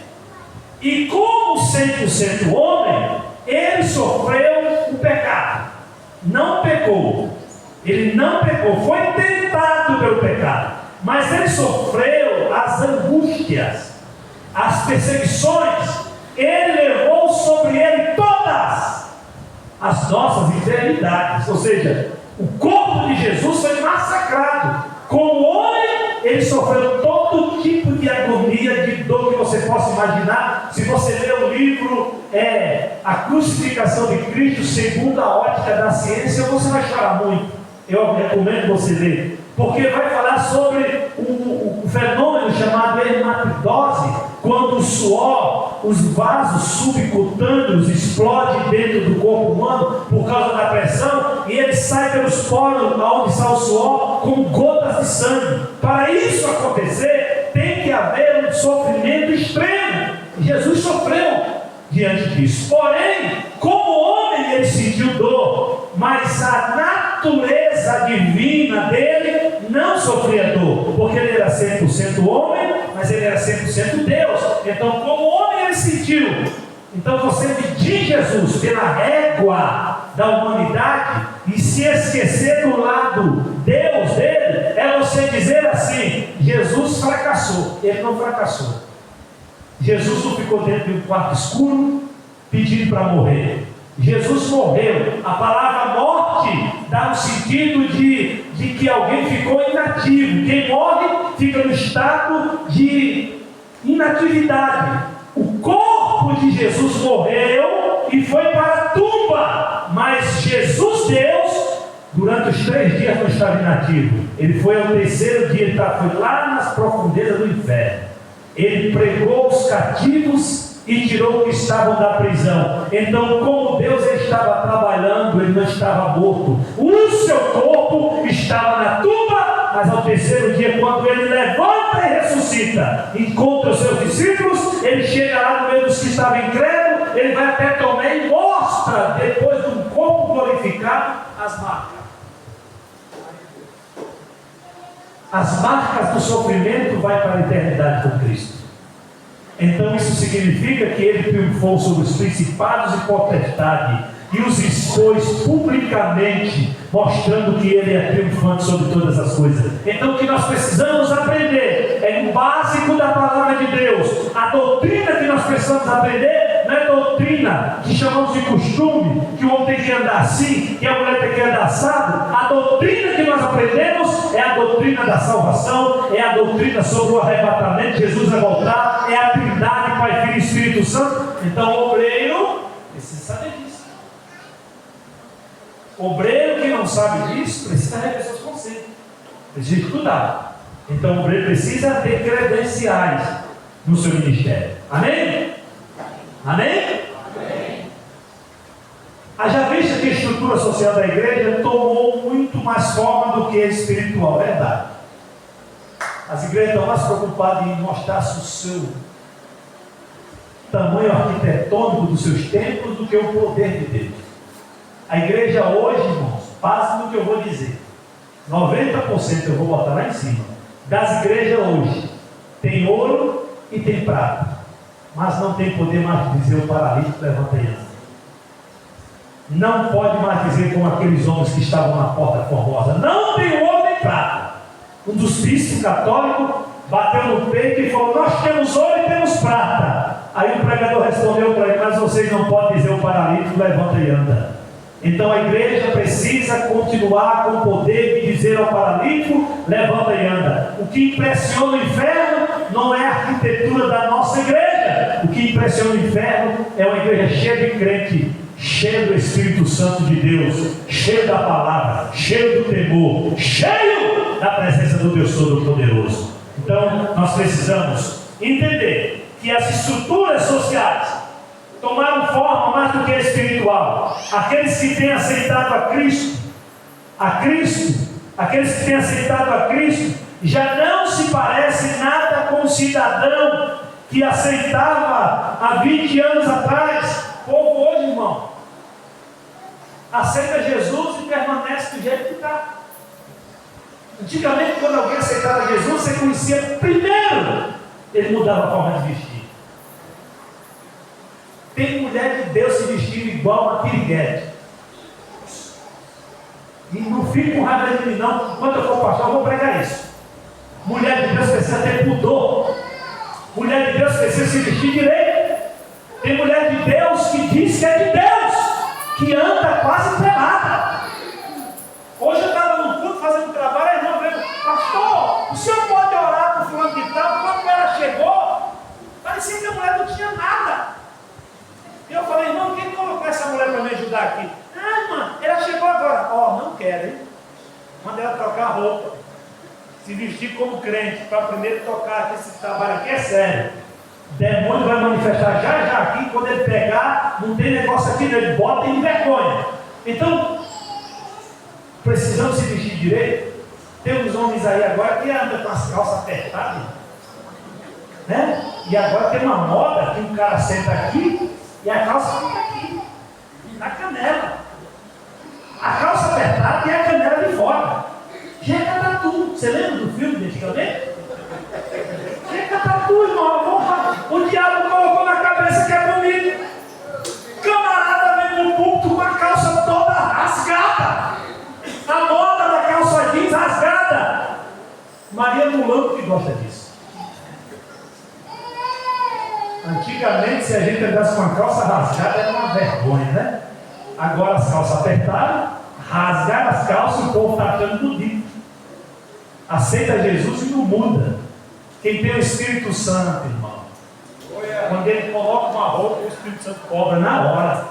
e como 100% homem, ele sofreu o pecado, não pecou, ele não pecou, foi tentado pelo pecado, mas ele sofreu as angústias, as perseguições, ele levou sobre ele todas as nossas enfermidades, ou seja, o corpo de Jesus foi massacrado. Como homem, ele sofreu todo tipo de agonia, de dor que você possa imaginar. Se você ler o livro A Crucificação de Cristo, segundo a ótica da ciência, você vai chorar muito. Eu recomendo você ler, porque vai falar sobre um fenômeno chamado hematidose, quando o suor, os vasos subcutâneos explodem dentro do corpo humano por causa da pressão, e ele sai pelos poros, onde está o suor, com gotas de sangue. Para isso acontecer, tem que haver um sofrimento extremo. Jesus sofreu diante disso. Porém, como homem, ele sentiu dor, mas a natureza divina dele não sofria dor, porque ele era 100% homem, mas ele era 100% Deus. Então, como homem, ele sentiu. Então, você medir Jesus pela régua da humanidade e se esquecer do lado Deus dele, é você dizer assim: Jesus fracassou. Ele não fracassou. Jesus não ficou dentro de um quarto escuro pedindo para morrer. Jesus morreu. A palavra morte dá no sentido de que alguém ficou inativo. Quem morre fica no estado de inatividade. O corpo de Jesus morreu e foi para a tumba, mas Jesus, Deus, durante os 3 dias não estava inativo. Ele foi ao 3º dia, ele foi lá nas profundezas do inferno. Ele pregou os cativos e tirou os que estavam da prisão. Então, como Deus estava trabalhando, ele não estava morto. O seu corpo estava na tumba, mas ao 3º dia, quando ele levanta e ressuscita, encontra os seus discípulos, ele chega lá no meio dos que estavam incrédulos, ele vai até Tomé e mostra, depois de um corpo glorificado, as marcas. As marcas do sofrimento vai para a eternidade com Cristo. Então isso significa que ele triunfou sobre os principados e potestades e os expôs publicamente, mostrando que ele é triunfante sobre todas as coisas. Então o que nós precisamos aprender é o básico da palavra de Deus. A doutrina que nós precisamos aprender não é doutrina que chamamos de costume, que o homem tem que andar assim, que a mulher tem que andar assado. A doutrina que nós aprendemos é a doutrina da salvação, é a doutrina sobre o arrebatamento. Jesus vai voltar, é a Trindade, Pai, Filho e Espírito Santo. Então o obreiro precisa saber disso. Obreiro que não sabe disso precisa rever seus conceitos, precisa estudar. Então o obreiro precisa ter credenciais no seu ministério. Amém? Amém? Amém. Haja vista que a estrutura social da igreja tomou muito mais forma do que a espiritual, verdade. As igrejas estão mais preocupadas em mostrar o seu tamanho arquitetônico dos seus templos do que o poder de Deus. A igreja hoje, irmãos, passa no que eu vou dizer, 90% eu vou botar lá em cima, das igrejas hoje, tem ouro e tem prata, mas não tem poder mais dizer o paralítico levanta e anda. Não pode mais dizer como aqueles homens que estavam na porta formosa, não tem ouro nem prata. Um dos bispos católicos bateu no peito e falou: nós temos ouro e temos prata. Aí o pregador respondeu para ele: mas vocês não podem dizer o paralítico levanta e anda. Então a igreja precisa continuar com o poder de dizer ao paralítico levanta e anda. O que impressiona o inferno não é a arquitetura da nossa igreja. O que impressiona o inferno é uma igreja cheia de crente, cheia do Espírito Santo de Deus, cheia da palavra, cheio do temor, cheio da presença do Deus Todo-Poderoso. Então nós precisamos entender que as estruturas sociais tomaram forma mais do que a espiritual. Aqueles que têm aceitado a Cristo, aqueles que têm aceitado a Cristo, já não se parece nada com o cidadão que aceitava há 20 anos atrás. O povo hoje, irmão, aceita Jesus e permanece do jeito que está. Antigamente, quando alguém aceitava Jesus, você conhecia primeiro, ele mudava a forma de vestir. Tem mulher de Deus se vestindo igual uma piriguete. E não fico com raiva de mim, não. Quando eu for pastor, eu vou pregar isso. Mulher de Deus precisa ter pudor. Mulher de Deus precisa se vestir direito. Tem mulher de Deus que diz que é de Deus, que anda quase pelada. Hoje eu estava no culto fazendo trabalho, a irmã veio: pastor, o senhor pode orar para o fulano de tal? Quando ela chegou, parecia que a mulher não tinha nada. E eu falei: irmão, quem colocou essa mulher para me ajudar aqui? Ah, irmã, ela chegou agora. Não quero, hein? Manda ela trocar a roupa, se vestir como crente, para primeiro tocar aqui. Esse trabalho aqui é sério. O demônio vai manifestar já aqui. Quando ele pegar, não tem negócio aqui, ele bota em vergonha. Então, precisamos se vestir direito. Tem uns homens aí agora que andam com as calças apertadas, né? E agora tem uma moda que um cara senta aqui e a calça fica aqui, na canela. A calça apertada e a canela de fora. Jeca tatu. Você lembra do filme de antigamente? Jeca tatu, irmão. O diabo colocou na cabeça que é bonito. Camarada vem no púlpito com a calça toda rasgada. A moda da calça jeans rasgada. Maria Mulambo que gosta disso. Antigamente, se a gente andasse com a calça rasgada, era uma vergonha, né? Agora as calças apertaram, rasgaram as calças e o povo está achando bonito. Aceita Jesus e não muda. Quem tem o Espírito Santo, irmão, quando ele coloca uma roupa, o Espírito Santo cobra na hora.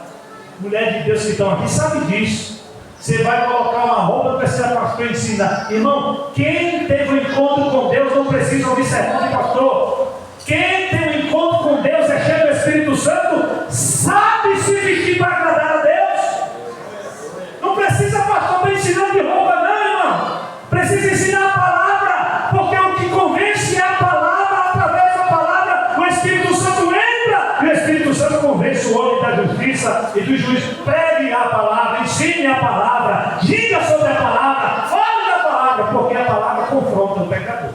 Mulher de Deus que estão aqui sabe disso. Você vai colocar uma roupa, não precisa pastor ensinar. Irmão, quem teve um encontro com Deus não precisa ouvir sermão de pastor. Quem tem um encontro com Deus, é cheio do Espírito Santo, sabe se vestir para agradar a Deus. Não precisa pastor para ensinar de roupa, não, irmão. Precisa ensinar a palavra, porque o que convence é a palavra. Através da palavra, o Espírito Santo entra, e o Espírito Santo convence o homem da justiça e do juízo. Pregue a palavra, ensine a palavra, diga sobre a palavra, fale da palavra, porque a palavra confronta o pecador.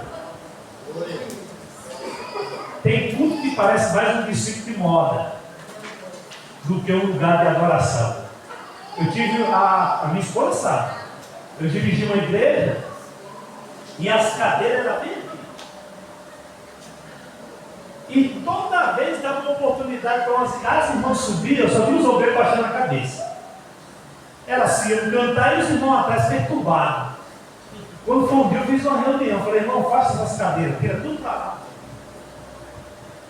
Tem tudo que parece mais um princípio de moda do que um lugar de adoração. Eu tive, a minha esposa sabe, eu dirigi uma igreja e as cadeiras eram bem aqui. E toda vez dava uma oportunidade para as irmãs subirem, eu só vi os obreiros baixando a cabeça. Elas iam cantar e os irmãos atrás perturbados. Quando foi um dia eu fiz uma reunião, falei: irmão, faça essas cadeiras, tira tudo para lá.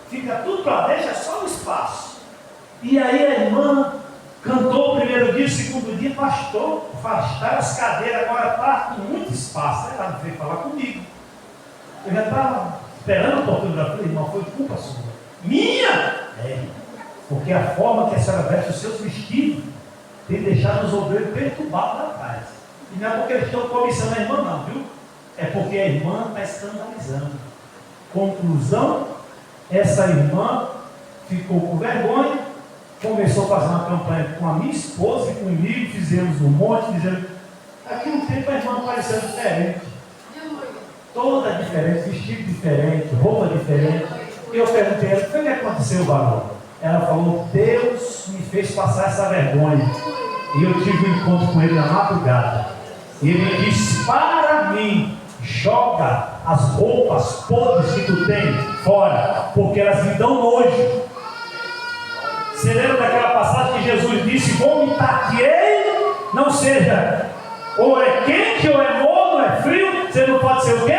Fica tudo para lá, deixa só o espaço. E aí a irmã cantou o primeiro dia, o segundo dia, pastor, afastaram as cadeiras, agora está com muito espaço. Aí ela veio falar comigo. Eu já estava esperando a oportunidade. Falei: irmão, foi culpa sua. Minha? É, porque a forma que a senhora veste os seus vestidos tem deixado os obreiros perturbados lá atrás. E não é porque eles estão cobiçando a irmã, não, viu? É porque a irmã está escandalizando. Conclusão: essa irmã ficou com vergonha, começou a fazer uma campanha com a minha esposa e comigo, fizemos um monte, dizendo. Aqui um tempo a irmã pareceu diferente, toda diferente, vestido diferente, roupa diferente. E eu perguntei a ela: o que aconteceu, varão? Ela falou: Deus me fez passar essa vergonha. E eu tive um encontro com ele na madrugada. E ele disse para mim: joga as roupas podres que tu tem fora, porque elas me dão nojo. Você lembra daquela passagem que Jesus disse: vomitar-te-ei, não seja ou é quente, ou é morno, ou é frio. Você não pode ser o quê?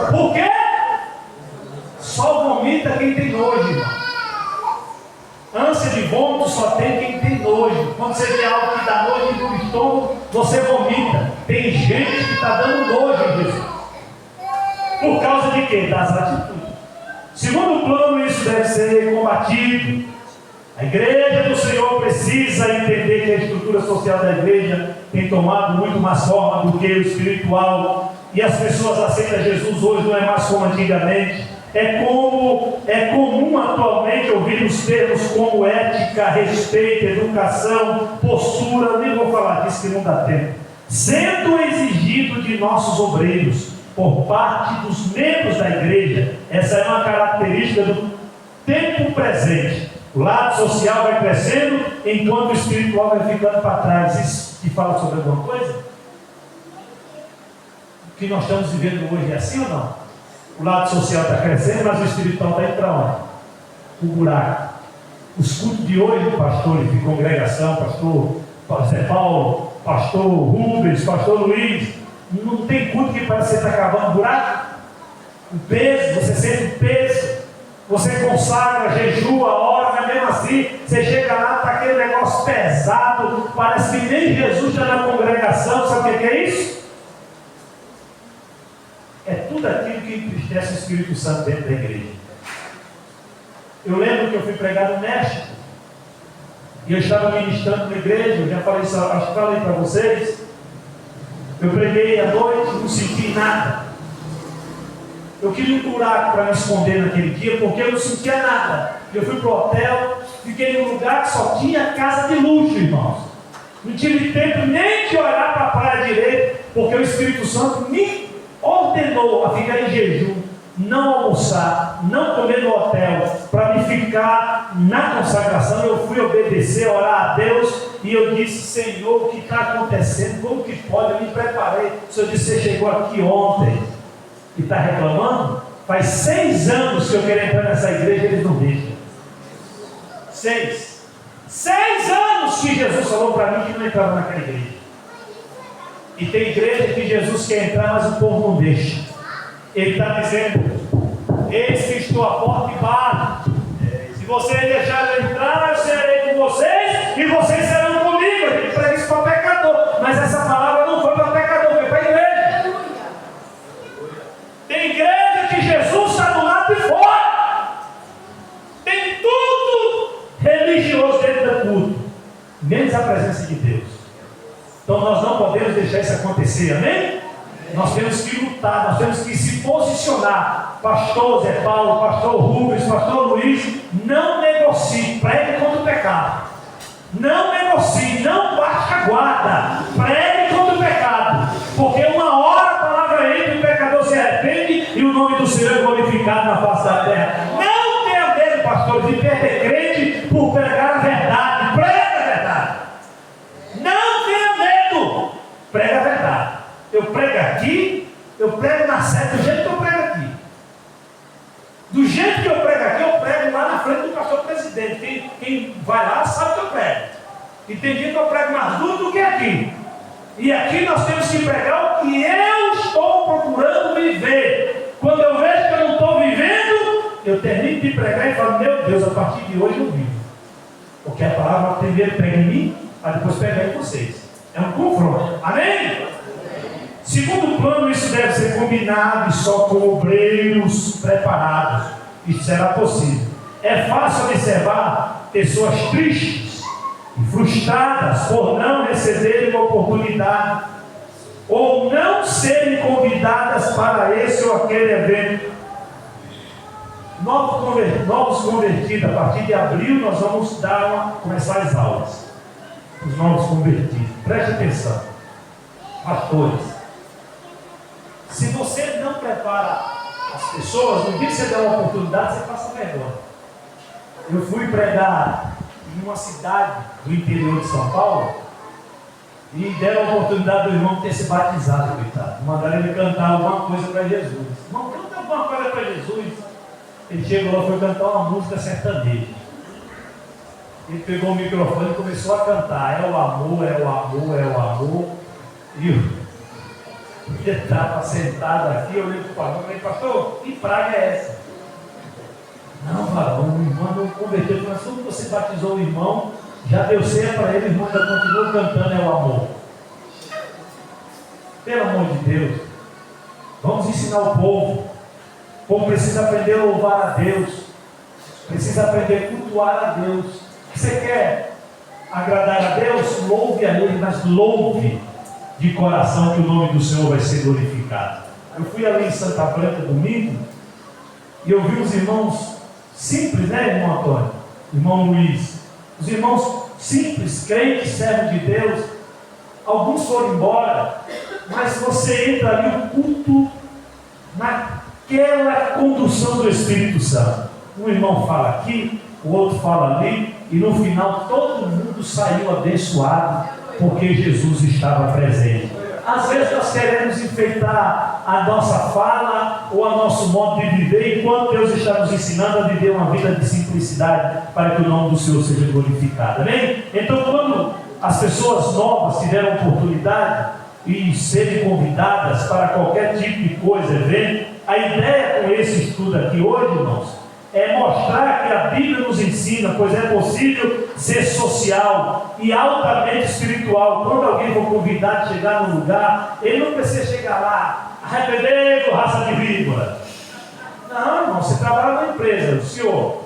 Por quê? Só vomita quem tem nojo, irmão. Ânsia de vômito só tem quem tem nojo. Quando você vê algo que dá nojo no estômago, você vomita. Tem gente que está dando nojo em Jesus. Por causa de quê? Das atitudes. Segundo plano, isso deve ser combatido. A igreja do Senhor precisa entender que a estrutura social da igreja tem tomado muito mais forma do que o espiritual. E as pessoas aceitam Jesus hoje, não é mais como antigamente. É comum atualmente ouvirmos termos como ética, respeito, educação, postura. Nem vou falar disso que não dá tempo. Sendo exigido de nossos obreiros, por parte dos membros da igreja. Essa é uma característica do tempo presente. O lado social vai crescendo, enquanto o espiritual vai ficando para trás. Isso que fala sobre alguma coisa? que nós estamos vivendo hoje é assim ou não? O lado social está crescendo, mas o espiritual está indo para onde? O buraco. Os cultos de hoje, pastores de congregação, pastor Zé Paulo, pastor Rubens, pastor Luiz, não tem culto que parece que você está cavando buraco. O peso, você sente o peso, você consagra, jejua, ora, mas mesmo assim, você chega lá, está aquele negócio pesado, parece que nem Jesus está na congregação. Sabe o que é isso? É tudo aquilo que entristece o Espírito Santo dentro da igreja. Eu lembro que eu fui pregar no México, e eu estava ministrando na igreja, eu já falei isso, acho que falei para vocês. Eu preguei à noite, não senti nada. Eu queria um buraco para me esconder naquele dia, porque eu não sentia nada. Eu fui para o hotel, fiquei num lugar que só tinha casa de luxo, irmãos. Não tive tempo nem de olhar para a praia direito, porque o Espírito Santo me ordenou a ficar em jejum, não almoçar, não comer no hotel, para me ficar na consagração. Eu fui obedecer, orar a Deus, e eu disse: Senhor, o que está acontecendo? Como que pode? Eu me preparei. O Senhor disse: você chegou aqui ontem e está reclamando? Faz 6 anos que eu quero entrar nessa igreja, eles não deixam. 6 anos que Jesus falou para mim que não entrava naquela igreja. E tem igreja que Jesus quer entrar, mas o povo não deixa. Ele está dizendo: eis que estou à porta e bato. Se vocês deixarem eu entrar, eu serei com vocês e vocês serão comigo. A gente prega isso para pecador, mas essa palavra não foi para pecador, foi para a igreja. Tem igreja que Jesus está do lado de fora. Tem tudo religioso dentro do culto, menos a presença de Deus. Então nós não podemos deixar isso acontecer, amém? Nós temos que lutar, nós temos que se posicionar. Pastor Zé Paulo, pastor Rubens, pastor Luiz, não negocie, pregue contra o pecado. Não negocie, não baixe a guarda, pregue contra o pecado, porque uma hora a palavra entra e o pecador se arrepende e o nome do Senhor é glorificado na face da terra. Não tenha medo, pastor, de perder crente por pregar a verdade. Prega a verdade. Não tenha medo, prega a verdade. Eu prego aqui, eu prego na sede do jeito que eu prego aqui. Do jeito que eu prego aqui, eu prego lá na frente do pastor presidente. Quem vai lá sabe que eu prego. E tem dia que eu prego mais duro do que aqui. E aqui nós temos que pregar o que eu estou procurando viver. Quando eu vejo que eu não estou vivendo, eu termino de pregar e falo: meu Deus, a partir de hoje eu vivo. Porque a palavra primeiro pega em mim, para depois pegar em vocês. É um confronto. Amém? Segundo plano, isso deve ser combinado e só com obreiros preparados. Isso será possível. É fácil observar pessoas tristes e frustradas por não receberem uma oportunidade ou não serem convidadas para esse ou aquele evento. Novos convertidos, a partir de abril nós vamos começar as aulas. Os novos convertidos. Preste atenção, pastores. Se você não prepara as pessoas, no dia que você der uma oportunidade, você passa vergonha. Eu fui pregar em uma cidade do interior de São Paulo e deram a oportunidade do irmão ter se batizado, coitado. Mandaram ele cantar alguma coisa para Jesus. Irmão, canta alguma coisa para Jesus. Ele chegou lá e foi cantar uma música sertaneja. Ele pegou o microfone e começou a cantar: é o amor, é o amor, é o amor. E ele estava sentado aqui, eu olhei para o pastor e falei: pastor, que praga é essa? Não, varão, o irmão não converteu. Mas como você batizou o irmão, já deu certo para ele, o irmão ainda continuou cantando: é o amor. Pelo amor de Deus, vamos ensinar o povo. O povo precisa aprender a louvar a Deus, precisa aprender a cultuar a Deus. Você quer agradar a Deus? Louve a Ele, mas louve de coração, que o nome do Senhor vai ser glorificado. Eu fui ali em Santa Branca domingo e eu vi os irmãos simples, né, irmão Antônio? Irmão Luiz. Os irmãos simples, crentes, servos de Deus. Alguns foram embora, mas você entra ali, o culto, naquela condução do Espírito Santo. Um irmão fala aqui, o outro fala ali, e no final todo mundo saiu abençoado, porque Jesus estava presente. Às vezes nós queremos enfeitar a nossa fala ou o nosso modo de viver, enquanto Deus está nos ensinando a viver uma vida de simplicidade para que o nome do Senhor seja glorificado. Amém? Então, quando as pessoas novas tiveram oportunidade e serem convidadas para qualquer tipo de coisa, evento, a ideia com esse estudo aqui hoje, irmãos, é mostrar que a Bíblia nos ensina, pois é possível ser social e altamente espiritual. Quando alguém for convidado a chegar num lugar, ele não precisa chegar lá, arrependendo, raça de víbora. Não, irmão, você trabalha na empresa, o senhor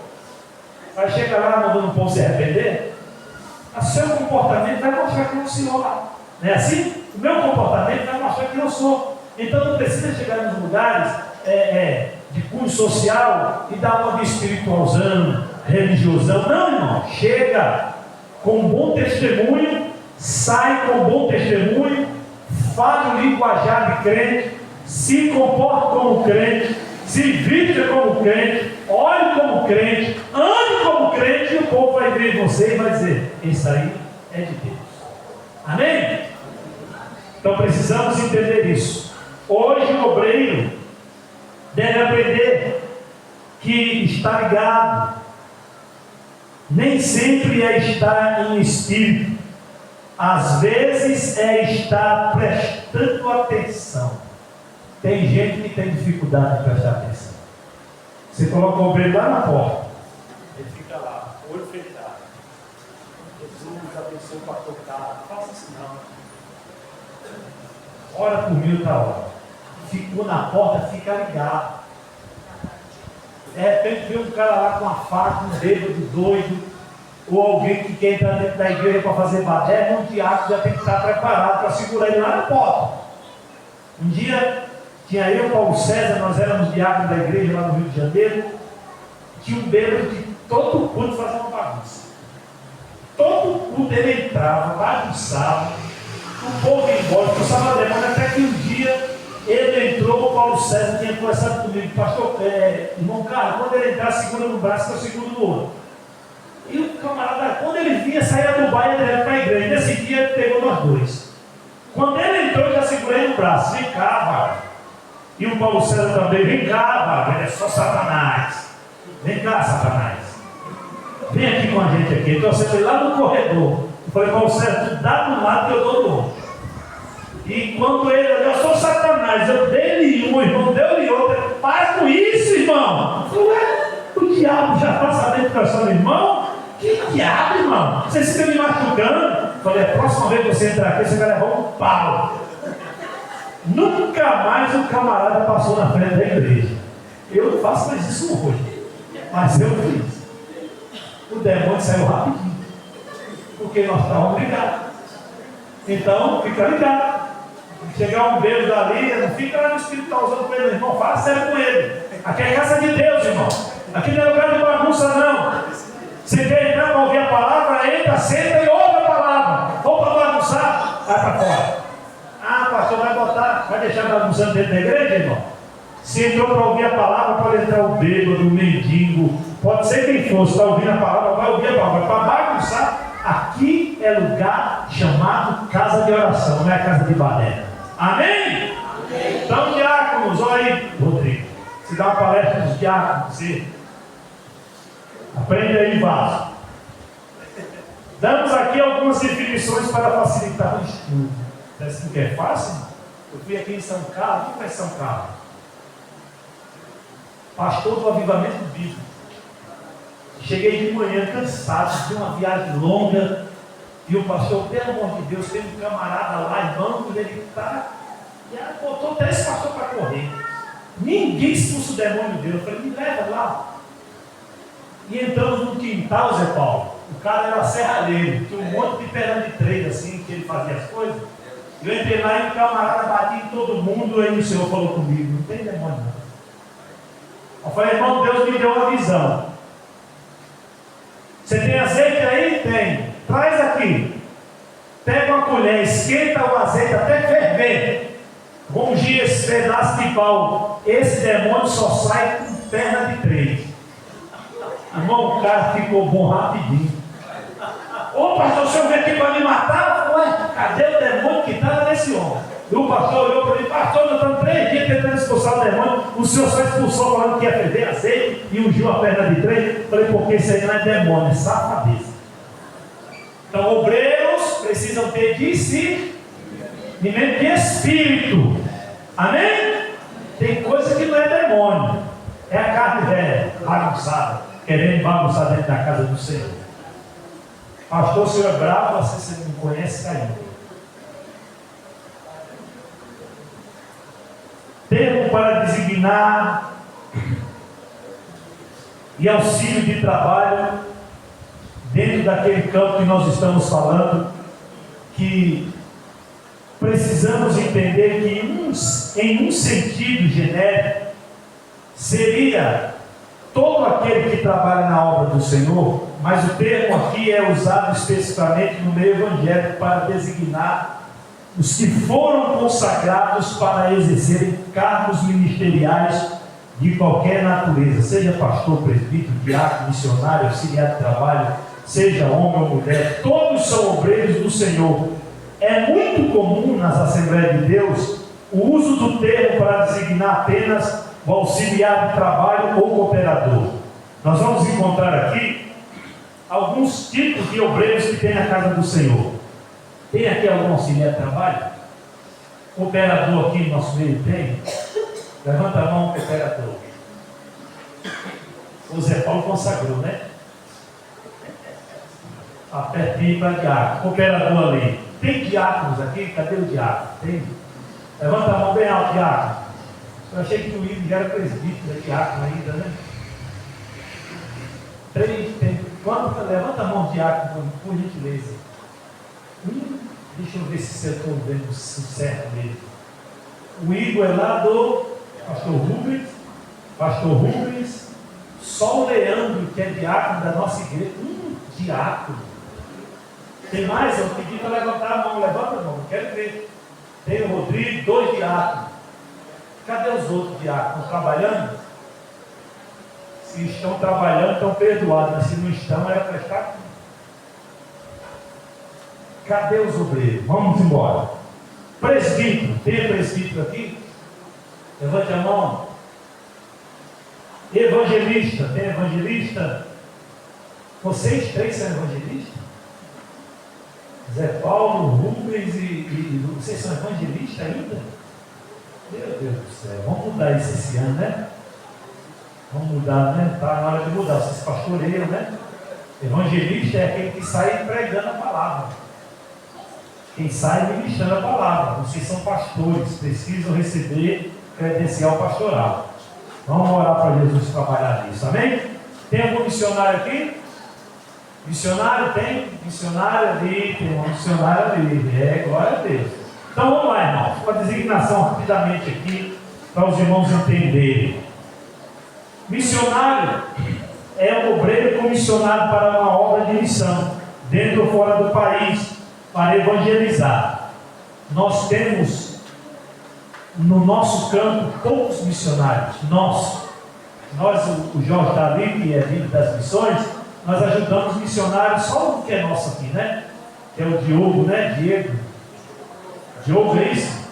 vai chegar lá mandando o povo se arrepender? O seu comportamento vai mostrar que é o senhor lá. Não é assim? O meu comportamento vai mostrar que eu sou. Então não precisa chegar nos lugares de cunho social e dar uma de espiritualzão, religiosão. Não, irmão. Chega com um bom testemunho, sai com um bom testemunho, fale o linguajar de crente, se comporte como crente, se vista como crente, olhe como crente, ande como crente, e o povo vai ver você e vai dizer: isso aí é de Deus. Amém? Então precisamos entender isso. Hoje o obreiro deve aprender que está ligado nem sempre é estar em espírito, às vezes é estar prestando atenção. Tem gente que tem dificuldade de prestar atenção. Você coloca o obreiro lá na porta, ele fica lá, olho fechado. Jesus abençoe para tocar, não faça isso não. Ora por mim outra hora. Ficou na porta, fica ligado. De repente vê um cara lá com uma faca, um bêbado doido, ou alguém que quer entrar dentro da igreja para fazer baderna, um diácono já tem que estar preparado para segurar ele lá na porta. Um dia tinha eu, Paulo César, nós éramos diáconos da igreja lá no Rio de Janeiro, tinha um bêbado que todo culto fazia uma bagunça. Todo culto ele entrava, bagunçava, o povo ia embora, passava a demanda, até que um dia ele entrou, o Paulo César tinha conversado comigo: pastor, irmão Carlos, quando ele entrar, segura no braço, que eu seguro no outro. E o camarada, quando ele vinha, saía do bairro e direto para a igreja. Nesse dia ele pegou nós dois. Quando ele entrou, eu já segurei no braço: vem cá, Wagner. E o Paulo César também: vem cá, Wagner, é só Satanás. Vem cá, Satanás. Vem aqui com a gente aqui. Então você foi lá no corredor. Eu falei: Paulo César, tu dá do lado que eu dou do outro. E quando ele olhou: eu sou Satanás, eu dei-lhe um, irmão, deu-lhe outro. Para com isso, irmão. Eu falei: ué, o diabo já está sabendo que eu sou irmão? Que diabo, irmão? Vocês ficam me machucando? Eu falei: a próxima vez que você entrar aqui, você vai levar um pau. Nunca mais o camarada passou na frente da igreja. Eu não faço mais isso hoje, mas eu fiz. O demônio saiu rapidinho, porque nós estávamos ligados. Então, fica ligado. Chegar um beijo dali, não fica lá no espiritualzão com ele, irmão. Fala sério com ele. Aqui é casa de Deus, irmão. Aqui não é lugar de bagunça, não. Você quer entrar para ouvir a palavra, entra, senta e ouve a palavra. Ou para bagunçar, vai para fora. Ah, pastor, vai deixar bagunçando dentro da igreja, irmão? Se entrou para ouvir a palavra, pode entrar o bêbado, o mendigo, pode ser quem for, está ouvindo a palavra, vai ouvir a palavra. Para bagunçar, aqui é lugar chamado casa de oração, não é casa de baderna. Amém? Amém? Então, diáconos, olha aí, Rodrigo. Se dá uma palestra dos diáconos, você aprende aí, vaso. Damos aqui algumas definições para facilitar o estudo. Parece que é fácil? Eu fui aqui em São Carlos. O que é São Carlos? Pastor do Avivamento Bíblico. Cheguei de manhã cansado, de uma viagem longa. E o pastor, pelo amor de Deus, tem um camarada lá, irmão, ele está. E ela botou 3 pastores para correr. Ninguém expulsa o demônio dele. Eu falei: me leva lá. E entramos no quintal, Zé Paulo. O cara era serralheiro, tinha um monte de perna de treino assim, que ele fazia as coisas. Eu entrei lá e o camarada batia em todo mundo. Aí o Senhor falou comigo: não tem demônio não. Eu falei: irmão, Deus me deu uma visão. Você tem azeite aí? Tem. Traz aqui. Pega uma colher, esquenta o azeite até ferver. Vamos ungir esse pedaço de pau. Esse demônio só sai com perna de 3. Irmão, o cara ficou bom rapidinho. Ô pastor, o senhor veio aqui para me matar? Ué, cadê o demônio que estava nesse homem? E o pastor olhou para mim: pastor, nós estamos 3 dias tentando expulsar o demônio, o senhor só expulsou falando que ia ferver azeite e ungiu a perna de 3. Falei: porque isso aí não é demônio, é safadeza. Então, obreiros precisam ter discernimento de espírito. Amém? Tem coisa que não é demônio, é a carne velha, bagunçada, querendo bagunçar dentro da casa do Senhor. Pastor, o senhor é bravo, você não conhece ainda. Termo para designar e auxílio de trabalho dentro daquele campo que nós estamos falando, que precisamos entender que em um sentido genérico seria todo aquele que trabalha na obra do Senhor, mas o termo aqui é usado especificamente no meio evangélico para designar os que foram consagrados para exercerem cargos ministeriais de qualquer natureza, seja pastor, presbítero, diácono, missionário, auxiliar de trabalho, seja homem ou mulher, todos são obreiros do Senhor. É muito comum nas Assembleias de Deus o uso do termo para designar apenas o auxiliar de trabalho ou cooperador. Nós vamos encontrar aqui alguns tipos de obreiros que tem na casa do Senhor. Tem aqui algum auxiliar de trabalho? Cooperador aqui no nosso meio tem? Levanta a mão, cooperador. O Zé Paulo consagrou, né? Pertinho para diácono. Cooperador ali. Tem diáconos aqui? Cadê o diácono? Tem? Levanta a mão bem alto, diácono. Eu achei que o Ivo já era presbítero, diácono ainda, né? Tem. Levanta a mão, diácono, por gentileza. Deixa eu ver se eu estou vendo certo mesmo. O Igor é lá do Pastor Rubens, só o Leandro, que é diácono da nossa igreja. Diácono. Tem mais? Eu pedi para levantar a mão. Levanta a mão, quero ver. Tem o Rodrigo, 2 diáconos. Cadê os outros diáconos? Trabalhando? Se estão trabalhando, estão perdoados, mas se não estão, era prestar. Cadê os obreiros? Vamos embora. Presbítero, tem presbítero aqui? Levante a mão. Evangelista, tem evangelista? Vocês 3 são evangelistas? Zé Paulo, Rubens e vocês são evangelistas ainda? Meu Deus do céu, vamos mudar isso esse ano, né? Vamos mudar, né? Está na hora de mudar, vocês pastoreiam, né? Evangelista é aquele que sai pregando a palavra. Quem sai ministrando a palavra. Vocês são pastores, precisam receber credencial pastoral. Vamos orar para Jesus trabalhar nisso, amém? Tem algum missionário aqui? Missionário tem? Missionário ali, tem um missionário ali. Glória a Deus. Então vamos lá, irmãos, uma designação rapidamente aqui, para os irmãos entenderem. Missionário é um obreiro comissionado para uma obra de missão, dentro ou fora do país, para evangelizar. Nós temos no nosso campo poucos missionários. Nós, o Jorge está ali, que é líder das missões, nós ajudamos missionários, só o que é nosso aqui, né? Que é o Diogo, né? Diogo é isso?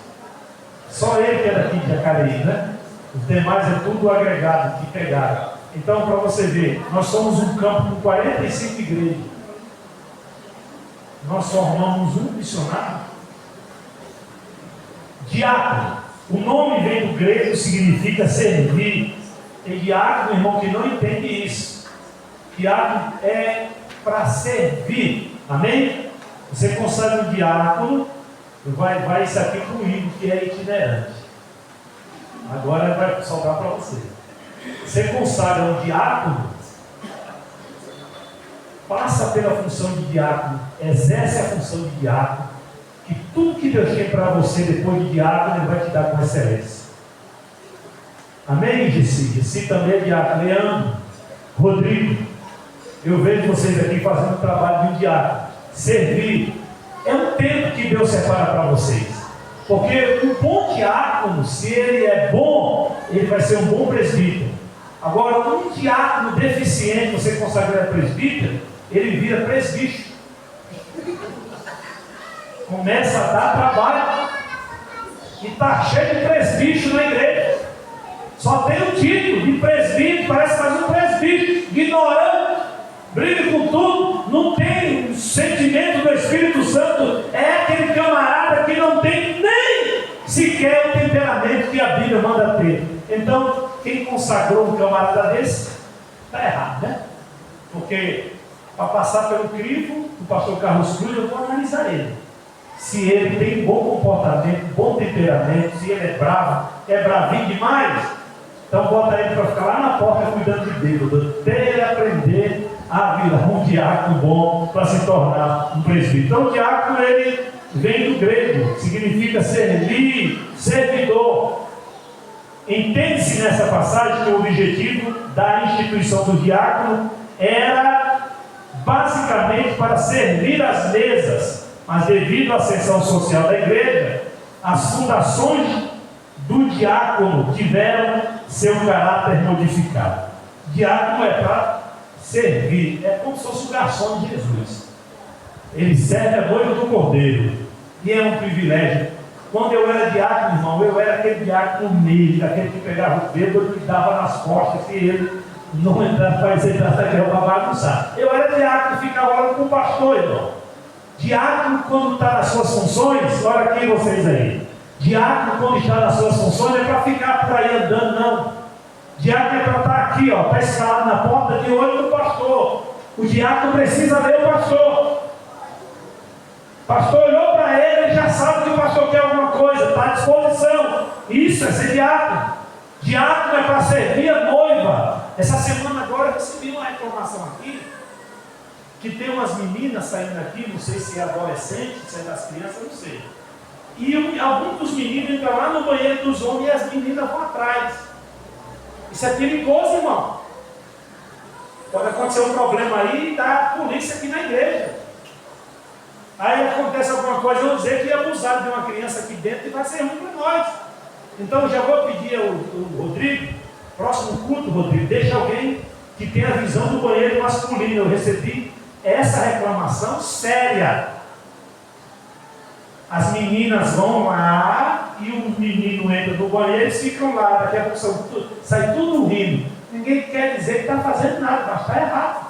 Só ele que é daqui de Jacareí, né? Os demais é tudo agregado que pegaram. Então, para você ver, nós somos um campo com 45 igrejas. Nós formamos um missionário. Diácono. O nome vem do grego, significa servir. Tem diácono, irmão, que não entende isso. Diácono é para servir. Amém? Você consagra um diácono, vai isso aqui para o Igor, que é itinerante. Agora vai sobrar para você. Você consagra um diácono, passa pela função de diácono, exerce a função de diácono, que tudo que Deus tem para você depois de diácono, Ele vai te dar com excelência. Amém, Gessi? Gessi também é diácono. Leandro, Rodrigo, eu vejo vocês aqui fazendo o trabalho de um diácono. Servir é um tempo que Deus separa para vocês. Porque um bom diácono, se ele é bom, ele vai ser um bom presbítero. Agora, um diácono deficiente, você consagrar presbítero, ele vira presbítero. Começa a dar trabalho. E está cheio de presbítero na igreja. Só tem o título de presbítero, parece mais um presbítero, ignorante, briga com tudo, não tem sentimento do Espírito Santo. É aquele camarada que não tem nem sequer o temperamento que a Bíblia manda ter. Então, quem consagrou um camarada desse, está errado, né? Porque para passar pelo crivo, o pastor Carlos Cruz, eu vou analisar ele. Se ele tem bom comportamento, bom temperamento, se ele é bravo, é bravinho demais, então bota ele para ficar lá na porta cuidando de Deus, até ele aprender a virar um diácono bom para se tornar um presbítero. Então o diácono, ele vem do grego, significa servir, servidor. Entende-se nessa passagem que o objetivo da instituição do diácono era basicamente para servir as mesas, mas devido à ascensão social da igreja, as fundações do diácono tiveram seu caráter modificado. Diácono é para servir, é como se fosse o garçom de Jesus. Ele serve a noiva do Cordeiro, e é um privilégio. Quando eu era diácono, irmão, eu era aquele diácono humilde, aquele que pegava o dedo e dava nas costas, e ele não entrava para entrar naquela para bagunçar. Eu era diácono, ficava lá com o pastor, irmão. Diácono, quando está nas suas funções, olha aqui vocês aí. Diácono, quando está nas suas funções, é para ficar por aí andando, não. Diácono é para estar aqui, ó, está escalado na porta de olho do pastor. O diácono precisa ver o pastor. O pastor olhou para ele, ele já sabe que o pastor quer alguma coisa, está à disposição. Isso é ser diácono. Diácono é para servir a noiva. Essa semana agora eu recebi uma reclamação aqui, que tem umas meninas saindo aqui, não sei se é adolescente, se é das crianças, não sei. E alguns dos meninos entram lá no banheiro dos homens e as meninas vão atrás. Isso é perigoso, irmão. Pode acontecer um problema aí e dá a polícia aqui na igreja. Aí acontece alguma coisa, vão dizer que abusaram de uma criança aqui dentro e vai ser ruim para nós. Então já vou pedir ao Rodrigo, próximo culto, Rodrigo, deixa alguém que tenha a visão do banheiro masculino. Eu recebi essa reclamação séria. As meninas vão lá e o menino entra no banheiro e eles ficam lá. Daqui a pouco sai tudo rindo. Ninguém quer dizer que está fazendo nada, mas está errado.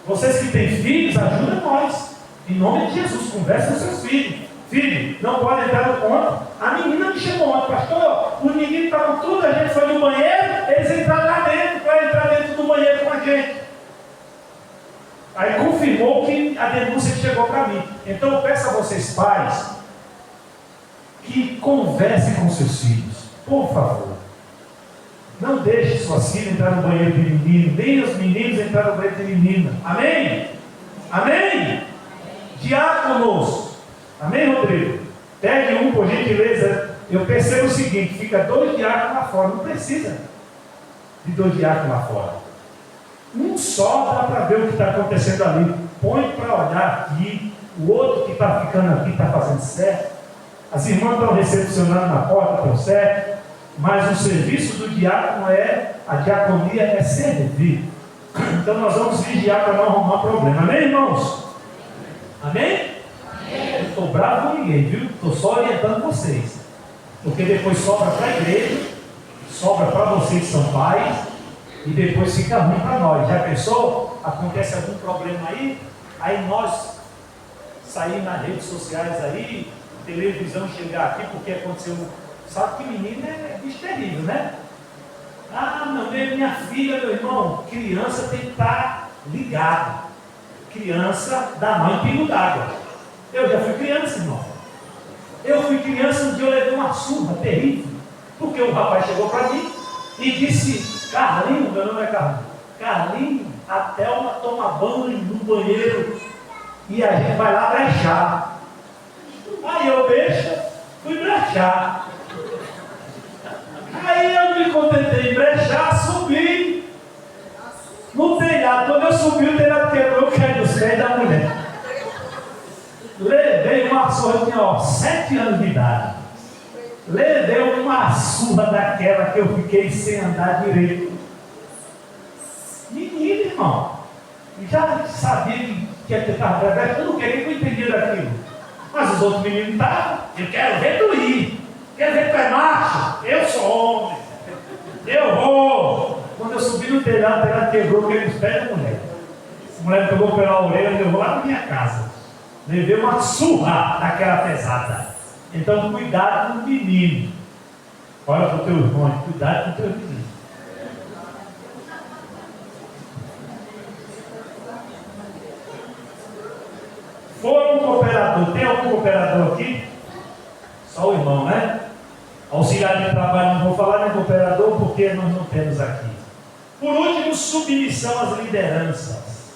Vocês que têm filhos, ajudem nós. Em nome de Jesus, converse com seus filhos. Filho, não pode entrar no ponto. A menina me chamou ontem, pastor. Os meninos estavam tudo, a gente foi no banheiro, eles entraram lá dentro para entrar dentro do banheiro com a gente. Aí confirmou que a denúncia que chegou para mim. Então eu peço a vocês, pais, que conversem com seus filhos, por favor. Não deixe suas filhas entrar no banheiro de menino, nem os meninos entrar no banheiro de menina. Amém? Amém? Diáconos. Amém, Rodrigo? Pegue um, por gentileza. Eu percebo o seguinte: fica 2 diáconos lá fora. Não precisa de 2 diáconos lá fora. Um só dá para ver o que está acontecendo ali. Põe para olhar aqui. O outro que está ficando aqui está fazendo certo. As irmãs estão recepcionando na porta, estão certo. Mas o serviço do diácono a diaconia é servir. Então nós vamos vigiar para não arrumar problema. Amém, irmãos? Amém? Eu não estou bravo com ninguém, viu? Estou só orientando vocês. Porque depois sobra para a igreja, sobra para vocês que são pais, e depois fica ruim para nós. Já pensou? Acontece algum problema aí nós sair nas redes sociais aí, televisão chegar aqui porque aconteceu. Sabe que menino é bicho terrível, né? Ah, minha filha, meu irmão, criança tem que estar ligado. Criança dá mãe pingo d'água. Eu já fui criança, irmão. Eu fui criança, um dia eu levei uma surra terrível, porque o rapaz chegou para mim e disse: Carlinho, meu nome é Carlinho. Carlinho, a Thelma toma banho no banheiro e a gente vai lá brechar. Aí eu fui brechar. Aí eu me contentei em brechar, subi no telhado. Quando eu subi, o telhado quebrou, eu caí nos pés da mulher. Levei uma surra, eu tinha 7 anos de idade. Levei uma surra daquela que eu fiquei sem andar direito. Menino, irmão. Já sabia que ia ter carro. Eu não queria que eu entendia daquilo. Mas os outros meninos estavam. Eu quero ver tu ir. Quero ver tu é macho. Eu sou homem. Eu vou. Quando eu subi no telhado, o telhado quebrou porque ele pés da mulher. A mulher pegou pela orelha e levou lá na minha casa. Levei uma surra daquela pesada. Então, cuidado com o menino. Olha para o teu irmão, cuidado com o teu menino. Foi um cooperador. Tem algum cooperador aqui? Só o irmão, né? Auxiliar de trabalho, não vou falar nem cooperador porque nós não temos aqui. Por último, submissão às lideranças.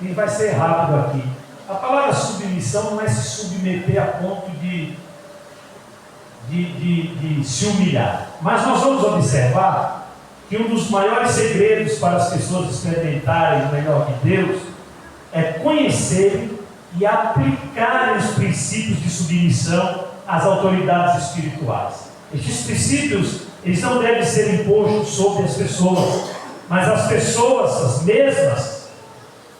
E vai ser rápido aqui. A palavra submissão não é se submeter a ponto de se humilhar. Mas nós vamos observar que um dos maiores segredos para as pessoas experimentarem o melhor de Deus é conhecerem e aplicarem os princípios de submissão às autoridades espirituais. Estes princípios, eles não devem ser impostos sobre as pessoas, mas as pessoas, as mesmas,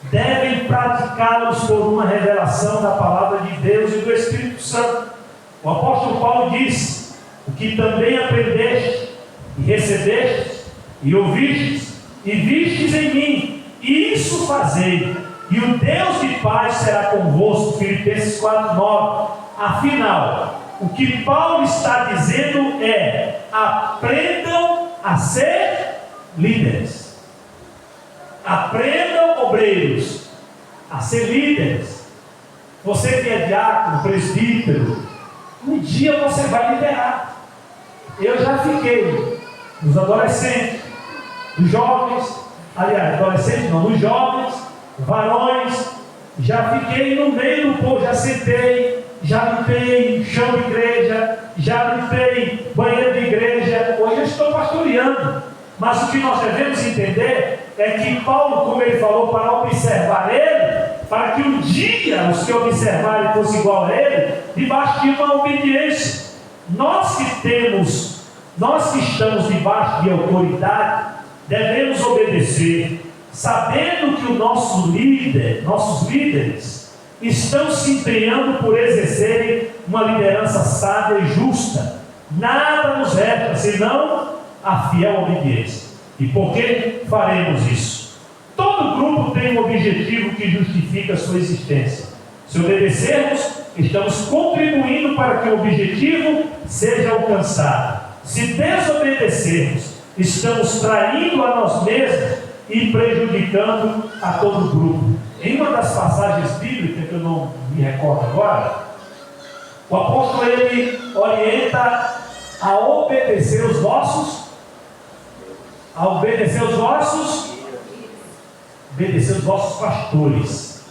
devem praticá-los por uma revelação da palavra de Deus e do Espírito Santo. O apóstolo Paulo diz: o que também aprendeste e recebestes e ouvistes e vistes em mim, isso fazei, e o Deus de paz será convosco. Filipenses 4:9. Afinal, o que Paulo está dizendo é: aprendam a ser líderes. Aprendam, obreiros, a ser líderes. Você que é diácono, presbítero, um dia você vai liderar. Eu já fiquei nos adolescentes, nos jovens, aliás, adolescentes não, nos jovens, varões, já fiquei no meio do povo, já sentei, já limpei chão de igreja, já limpei banheiro de igreja. Hoje eu estou pastoreando, mas o que nós devemos entender é que Paulo, como ele falou, para observar ele, para que um dia os que observarem fossem igual a ele, debaixo de uma obediência. Nós que estamos debaixo de autoridade, devemos obedecer, sabendo que o nossos líderes, estão se empenhando por exercerem uma liderança sábia e justa. Nada nos resta senão a fiel obediência. E por que faremos isso? Todo grupo tem um objetivo que justifica a sua existência. Se obedecermos, estamos contribuindo para que o objetivo seja alcançado. Se desobedecermos, estamos traindo a nós mesmos e prejudicando a todo o grupo. Em uma das passagens bíblicas, que eu não me recordo agora, o apóstolo ele orienta a obedecer os vossos pastores.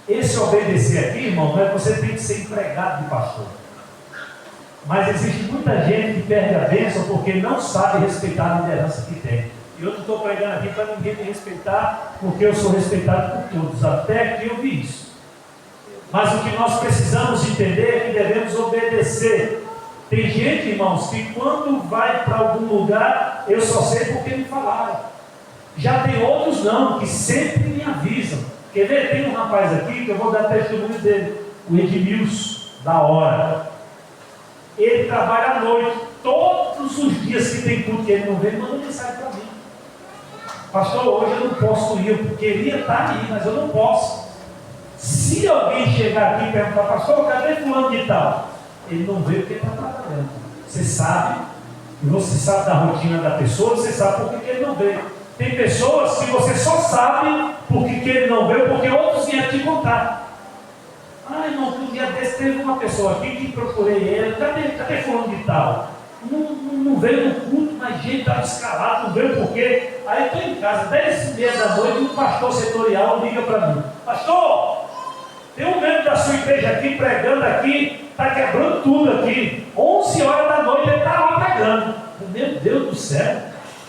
Esse obedecer aqui, irmão, não é que você tem que ser empregado de pastor. Mas existe muita gente que perde a bênção porque não sabe respeitar a liderança que tem. E eu não estou pregando aqui para ninguém me respeitar, porque eu sou respeitado por todos. Até que eu vi isso. Mas o que nós precisamos entender é que devemos obedecer. Tem gente, irmãos, que quando vai para algum lugar, eu só sei porque me falaram. Já tem outros não, que sempre me avisam. Quer ver? Tem um rapaz aqui que eu vou dar testemunho dele, o Edmilson, da hora. Ele trabalha à noite, todos os dias que tem culto que ele não vem, ele manda mensagem para mim. Pastor, hoje eu não posso ir, eu queria estar aí, mas eu não posso. Se alguém chegar aqui e perguntar: pastor, cadê fulano de tal? Ele não veio porque está trabalhando. Você sabe da rotina da pessoa, você sabe por que ele não veio. Tem pessoas que você só sabe por que ele não veio, porque outros vieram te contar. Ah, irmão, um dia desse teve uma pessoa aqui que procurei ele, cadê fulano de tal? Não veio no culto, mas gente estava escalado, não veio por quê? Aí estou em casa, 10h30 da noite, um pastor setorial liga para mim: pastor, tem um membro da sua igreja aqui pregando aqui, está quebrando tudo aqui. 11 horas da noite ele está lá pregando. Meu Deus do céu,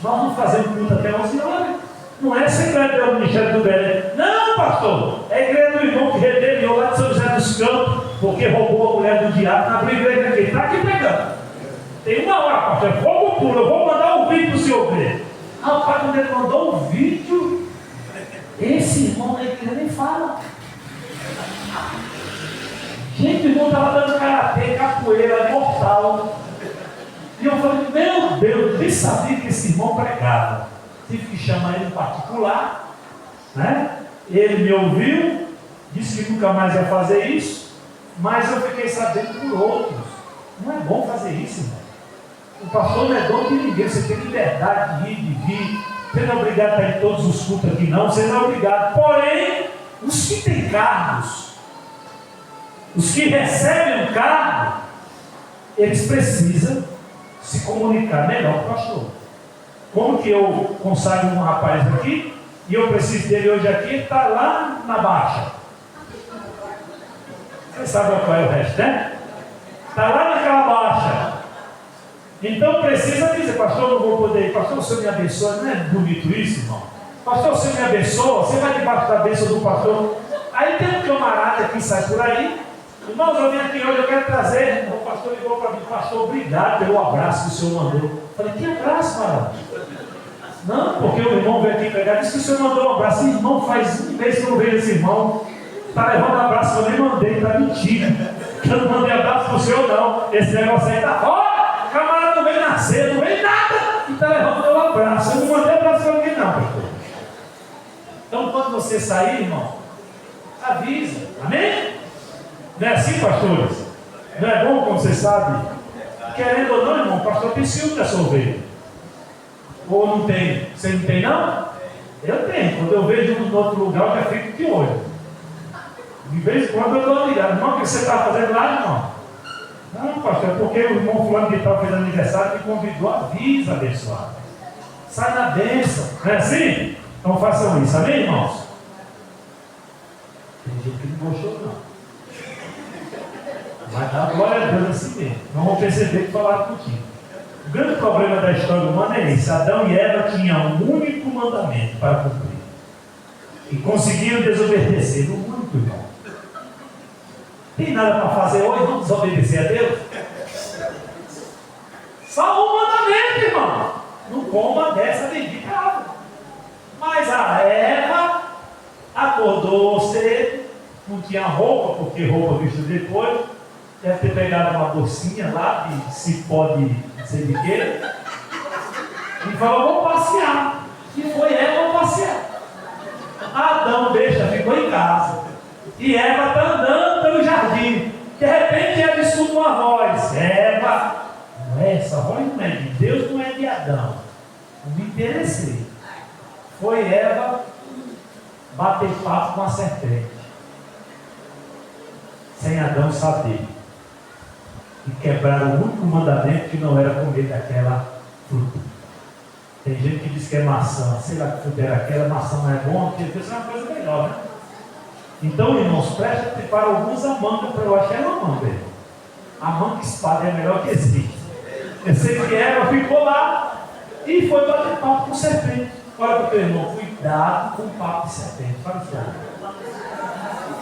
nós não fazemos culto até 11 horas. Não é secretário do Ministério do Belém. Não, pastor, é a igreja do irmão que rebeliou lá de São José dos Campos, porque roubou a mulher do diabo. Abriu a igreja aqui, está aqui pregando. Tem uma hora, pastor, é fogo puro, eu vou mandar um vídeo para o senhor ver. Rapaz, quando ele mandou um vídeo, esse irmão da igreja nem fala. irmão estava dando karatê, capoeira, mortal. E eu falei, meu Deus, eu nem sabia que esse irmão pregava. Tive que chamar ele em particular, né? Ele me ouviu, disse que nunca mais ia fazer isso, mas eu fiquei sabendo por outros. Não é bom fazer isso, irmão. O pastor não é dono de ninguém, você tem liberdade de ir, de vir. Você não é obrigado a estar em todos os cultos aqui, não, você não é obrigado. Porém, os que têm cargos, os que recebem o cargo, eles precisam se comunicar melhor com o pastor. Como que eu consagro um rapaz aqui, e eu preciso dele hoje aqui, ele está lá na baixa. Você sabe qual é o resto, né? Está lá naquela baixa. Então precisa dizer, pastor, não vou poder ir. Pastor, o Senhor me abençoa. Não é bonito isso, irmão? Pastor, o Senhor me abençoa. Você vai debaixo da bênção do pastor. Aí tem um camarada que sai por aí. Irmãos, eu vim aqui hoje, eu quero trazer. O pastor ligou para mim, pastor, obrigado pelo abraço que o Senhor mandou. Eu falei, que abraço, mano? Não, porque o irmão veio aqui pegar, disse que o Senhor mandou um abraço. Irmão, faz um mês que eu não vejo esse irmão. Está levando abraço, eu nem mandei, está mentindo. Eu não mandei abraço para o Senhor, não. Esse negócio aí está fora. O camarada não veio nascer, não veio nada. E está levando meu abraço. Eu não mandei abraço para ninguém, não, pastor. Então, quando você sair, irmão, avisa. Amém? Não é assim, pastores? Não é bom, como você sabe? Querendo ou não, irmão, o pastor tem ciúme dessa ovelha. Ou não tem? Você não tem, não? Eu tenho. Quando eu vejo em outro lugar, eu já fico de olho. De vez em quando eu dou ligado. Irmão, o que você está fazendo lá, irmão? Não, pastor, é porque o irmão fulano que está fazendo aniversário me convidou, avisa, abençoado. Sai na bênção. Não é assim? Então façam isso. Amém, irmãos? Tem gente que não gostou, não. Mas dá glória a Deus assim mesmo. Não vão perceber que falaram contigo. O grande problema da história humana é esse. Adão e Eva tinham um único mandamento para cumprir. E conseguiram desobedecer no único, irmão. Tem nada para fazer hoje? Vamos desobedecer a Deus? Só um mandamento, irmão. Não coma dessa bendita árvore. Mas a Eva acordou cedo, não tinha roupa, porque roupa visto depois. Deve ter pegado uma bolsinha lá de cipó de não sei de quê. E falou, vou passear. E foi Eva passear. Adão, besta, ficou em casa. E Eva está andando pelo jardim. De repente ela escuta uma voz. Eva, não é essa voz, não é de Deus, não é de Adão. Não me interessei. Foi Eva bater papo com a serpente. Sem Adão saber. E quebraram o único mandamento que não era comer daquela fruta. Tem gente que diz que é maçã. Sei lá que fruta era aquela, maçã não é bom, porque Deus é uma coisa melhor, né? Então, irmãos, presta para alguns a manga, para eu achar uma manga. A manga espada é a melhor que existe. Eu sei que Eva ficou lá e foi bater papo com serpente. Olha para o teu irmão, cuidado com o papo de serpente. Fala isso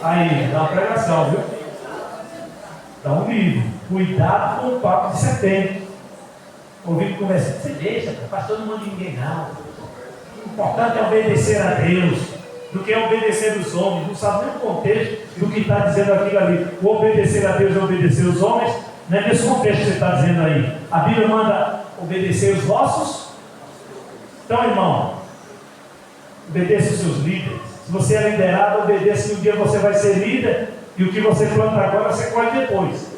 aí. Aí, dá uma pregação, viu? Dá um livro. Cuidado com o papo de serpente. Ouvindo conversando, você deixa, o pastor não manda ninguém não. O importante é obedecer a Deus, do que é obedecer os homens. Não sabe nem o contexto do que está dizendo aquilo ali. O obedecer a Deus é obedecer os homens. Não é nesse contexto que você está dizendo aí. A Bíblia manda obedecer os vossos. Então, irmão, obedeça os seus líderes. Se você é liderado, obedeça que um dia você vai ser líder. E o que você planta agora, você colhe depois.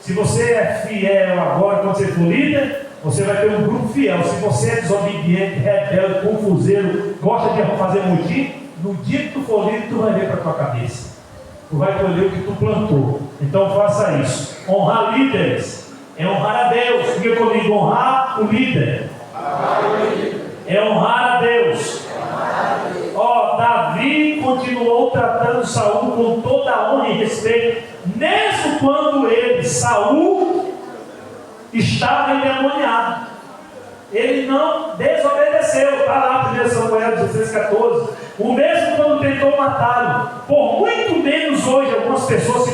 Se você é fiel agora, quando você for líder, você vai ter um grupo fiel. Se você é desobediente, rebelde, confuseiro, gosta de fazer motim, no dia que tu for líder, tu vai ver para a tua cabeça. Tu vai colher o que tu plantou. Então faça isso. Honrar líderes é honrar a Deus. Diga comigo, honrar o líder é honrar a Deus. Davi continuou tratando Saul com toda a honra e respeito, mesmo quando ele, Saul, estava endemoniado. Ele não desobedeceu. Está lá, 1 Samuel 16:14. O mesmo quando tentou matá-lo. Por muito menos hoje, algumas pessoas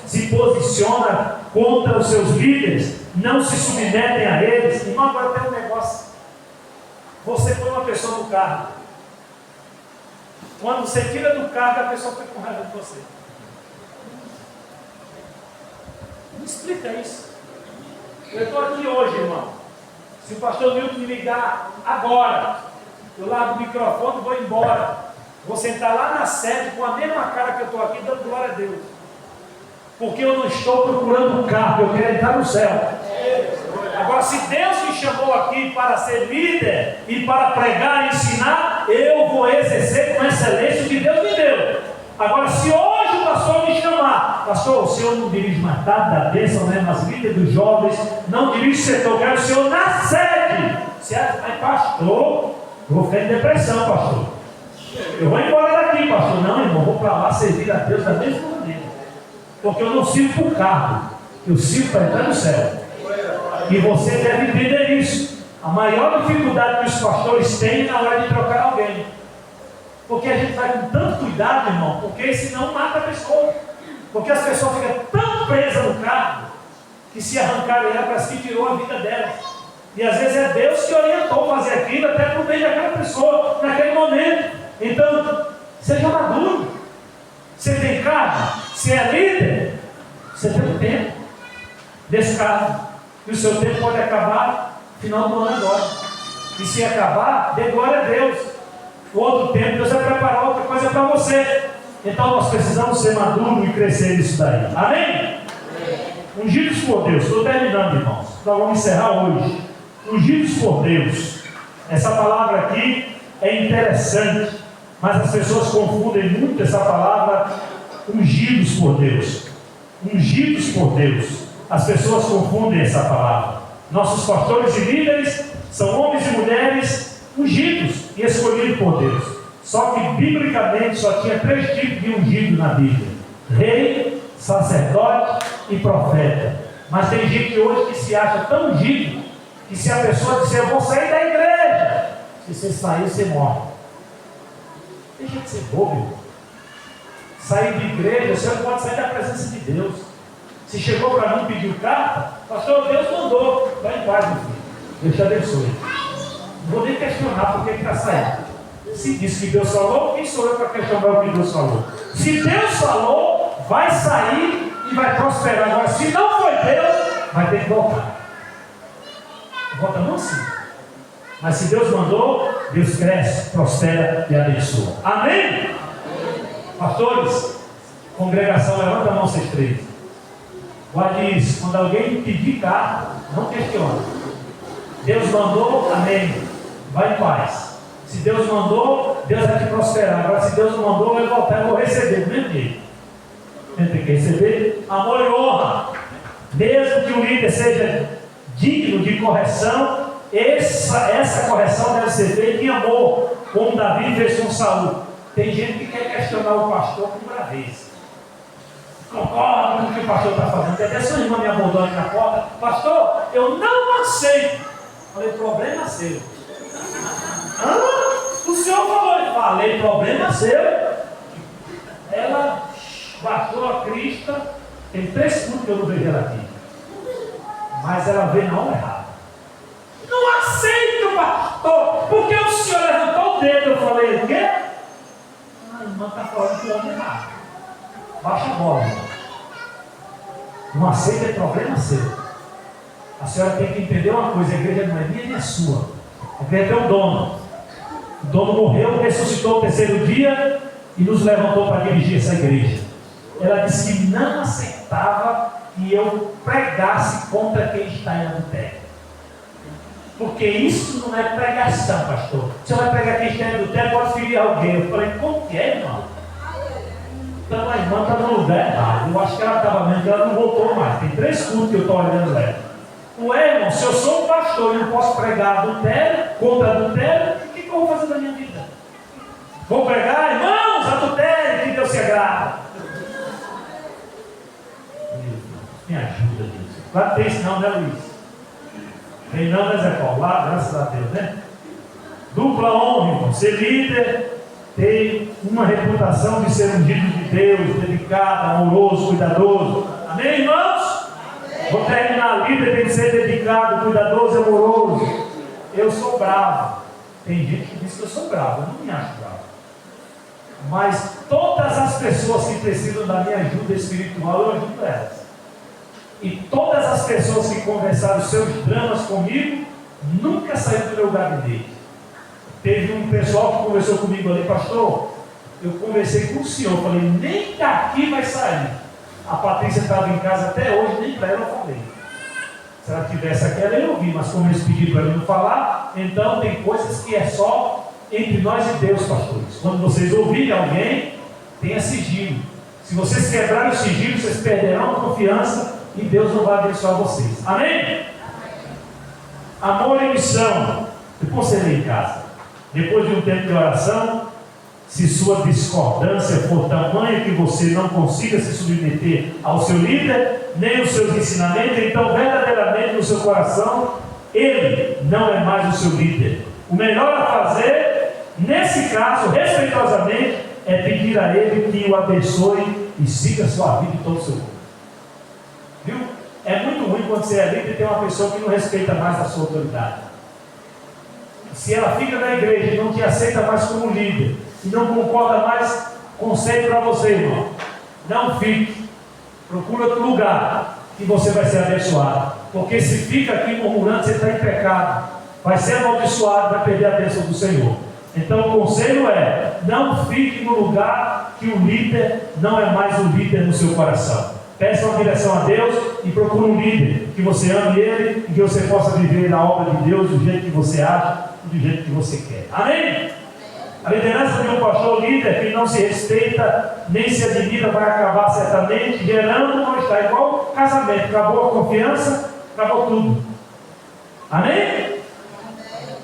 se posicionam contra os seus líderes, não se submetem a eles. Irmão, agora tem um negócio. Você põe uma pessoa no carro. Quando você tira do carro, a pessoa fica com raiva de você. Me explica isso. Eu estou aqui hoje, irmão. Se o pastor Milton me ligar agora, eu largo o microfone e vou embora. Vou sentar lá na sede com a mesma cara que eu estou aqui, dando glória a Deus. Porque eu não estou procurando um carro, eu quero entrar no céu. Agora, se Deus me chamou aqui para ser líder e para pregar e ensinar, eu vou exercer com excelência o que Deus me deu. Agora, se hoje o pastor me chamar, pastor, o senhor não dirige mais tarde da bênção, né? Mas líder dos jovens, não dirige o setor, eu quero o senhor na sede. Mas pastor, eu vou ficar em depressão, pastor. Eu vou embora daqui, pastor. Não, irmão, vou para lá servir a Deus da mesma maneira. Porque eu não sirvo por carro, eu sirvo para entrar no céu. E você deve entender isso. A maior dificuldade que os pastores têm na hora de trocar alguém. Porque a gente vai com tanto cuidado, irmão, porque senão mata a pessoa. Porque as pessoas ficam tão presas no carro, que se arrancarem ela, parece que tirou a vida dela. E às vezes é Deus que orientou a fazer aquilo, até por bem daquela pessoa, naquele momento. Então, seja maduro. Você tem carro, você é líder, você tem um tempo desse carro. E o seu tempo pode acabar no final do ano agora. E se acabar, dê glória a Deus. O outro tempo, Deus vai preparar outra coisa para você. Então nós precisamos ser maduros e crescer nisso daí. Amém? Ungidos por Deus. Estou terminando, irmãos. Então vamos encerrar hoje. Ungidos por Deus. Essa palavra aqui é interessante, mas as pessoas confundem muito essa palavra ungidos por Deus. Ungidos por Deus. As pessoas confundem essa palavra. Nossos pastores e líderes são homens e mulheres ungidos e escolhidos por Deus. Só que biblicamente só tinha 3 tipos de ungido na Bíblia: rei, sacerdote e profeta. Mas tem gente hoje que se acha tão ungido que se a pessoa disser, eu vou sair da igreja, se você sair, você morre. Deixa de ser bobo, irmão. Sair de igreja, você não pode sair da presença de Deus. Se chegou para mim e pediu carta, pastor, Deus mandou. Vai em paz, meu filho. Deus te abençoe. Não vou nem questionar por que está saindo. Se disse que Deus falou, quem sou eu para questionar o que Deus falou? Se Deus falou, vai sair e vai prosperar. Agora, se não foi Deus, vai ter que voltar. Volta não sim. Mas se Deus mandou, Deus cresce, prospera e abençoa. Amém? Pastores, congregação, levanta a mão vocês 3. Guarde isso, quando alguém pedir carta, não questione. Deus mandou, amém. Vai em paz. Se Deus mandou, Deus vai te prosperar. Agora, se Deus não mandou, vai voltar, eu vou receber do mesmo jeito. Tem que receber amor e honra. Mesmo que o líder seja digno de correção, essa correção deve ser feita em amor, como Davi fez com Saul. Tem gente que quer questionar o pastor com braveza. Concordo com o que o pastor está fazendo. Até sua irmã me abordou aqui na porta. Pastor, eu não aceito. Falei, problema seu. O senhor falou. Eu falei, problema seu. Ela baixou a crista. Tem 3 cultos que eu não vejo ela aqui. Mas ela veio na hora errada. Não aceito, pastor, porque o senhor levantou o dedo. Eu falei, o quê? A irmã está falando que o homem errado. Baixa a bola. Não aceita, é problema seu. A senhora tem que entender uma coisa: a igreja não é minha nem é sua. A igreja tem um dono. O dono morreu, ressuscitou no 3º dia e nos levantou para dirigir essa igreja. Ela disse que não aceitava que eu pregasse contra quem está em adultério. Porque isso não é pregação, pastor. Se você vai pregar quem está em adultério, pode ferir alguém. Eu falei, como que é, irmão? Então a irmã está no lugar errado. Eu acho que ela estava vendo que ela não voltou mais. Tem 3 cultos que eu estou olhando ela. Ué, irmão, se eu sou um pastor e não posso pregar adultério, contra adultério, o que eu vou fazer da minha vida? Vou pregar, irmãos, adultério, que Deus se agrada. Me ajuda, Deus. Lá não tem isso não, né, Luiz? Tem não, né, Zé Paulo? Lá, graças a Deus, né? Dupla honra, irmão. Ser líder tem uma reputação de ser ungido de Deus, dedicado, amoroso, cuidadoso. Amém, irmãos? Amém. Vou terminar. Líder tem que ser dedicado, cuidadoso e amoroso. Eu sou bravo. Tem gente que diz que eu sou bravo. Eu não me acho bravo. Mas todas as pessoas que precisam da minha ajuda espiritual, eu ajudo elas. E todas as pessoas que conversaram seus dramas comigo, nunca saíram do meu gabinete. Teve um pessoal que conversou comigo ali, pastor, eu conversei com o senhor, falei, nem daqui vai sair. A Patrícia estava em casa até hoje, nem para ela eu falei. Se ela tivesse aqui, ela ia ouvir, mas como eles pediram para mim não falar, então tem coisas que é só entre nós e Deus, pastores. Quando vocês ouvirem alguém, tenha sigilo. Se vocês quebrarem o sigilo, vocês perderão a confiança e Deus não vai abençoar vocês. Amém? Amor e missão. Depois você lê em casa. Depois de um tempo de oração, se sua discordância for tamanha que você não consiga se submeter ao seu líder, nem os seus ensinamentos, então verdadeiramente no seu coração, ele não é mais o seu líder. O melhor a fazer, nesse caso, respeitosamente, é pedir a ele que o abençoe e siga a sua vida em todo o seu corpo. Viu? É muito ruim quando você é líder e tem uma pessoa que não respeita mais a sua autoridade. Se ela fica na igreja e não te aceita mais como líder, e não concorda mais, conselho para você, irmão, não fique, procura outro lugar que você vai ser abençoado, porque se fica aqui murmurando, você está em pecado, vai ser amaldiçoado, vai perder a bênção do Senhor. Então o conselho é, não fique no lugar que o líder não é mais o líder no seu coração. Peça uma direção a Deus e procure um líder que você ame ele e que você possa viver na obra de Deus do jeito que você acha e do jeito que você quer. Amém? A liderança de um pastor líder que não se respeita nem se admira vai acabar certamente gerando um mal-estar, igual casamento, acabou a confiança, acabou tudo. Amém?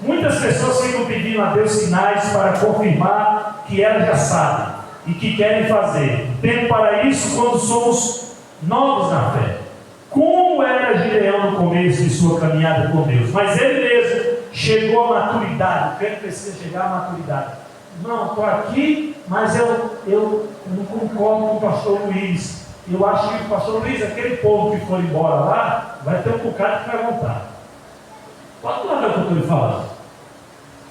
Muitas pessoas ficam pedindo a Deus sinais para confirmar que elas já sabem e que querem fazer. Tempo para isso quando somos novos na fé. Como era Gideão no começo de sua caminhada com Deus, mas ele mesmo chegou à maturidade. O crente precisa chegar à maturidade. Não, estou aqui, mas eu não concordo com o pastor Luiz. Eu acho que o pastor Luiz, aquele povo que for embora lá, vai ter um bocado que vai voltar. Quanto é que eu estou falando?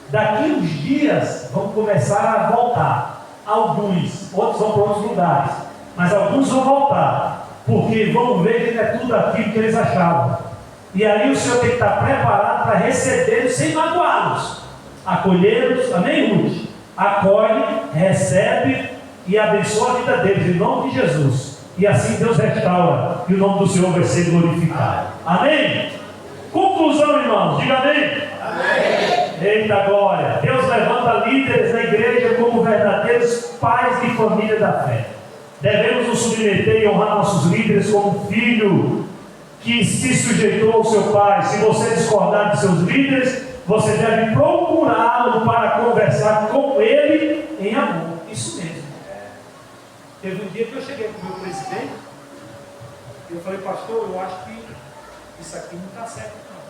Daqui uns dias vão começar a voltar. Alguns, outros vão para outros lugares, mas alguns vão voltar, porque vão ver que não é tudo aquilo que eles achavam. E aí o Senhor tem que estar preparado para recebê-los sem magoá-los, acolhê-los, amém, Ruth? Acolhe, recebe e abençoa a vida deles em nome de Jesus. E assim Deus restaura e o nome do Senhor vai ser glorificado. Amém? Conclusão, irmãos, diga amém. Amém. Eita glória! Deus levanta líderes na igreja como verdadeiros pais de família da fé. Devemos nos submeter e honrar nossos líderes como um filho que se sujeitou ao seu pai. Se você discordar de seus líderes, você deve procurá-lo para conversar com ele em amor. Isso mesmo. Teve um dia que eu cheguei com o meu presidente e eu falei, pastor, eu acho que isso aqui não está certo não.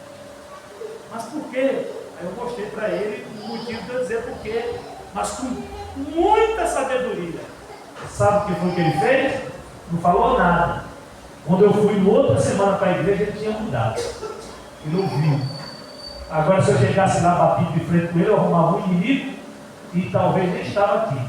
Mas por quê? Aí eu mostrei para ele o motivo de eu dizer por quê, mas com muita sabedoria. Sabe o que foi que ele fez? Não falou nada. Quando eu fui na outra semana para a igreja, ele tinha mudado. Ele ouviu. Agora, se eu chegasse lá batido de frente com ele, eu arrumava um inimigo e talvez nem estava aqui.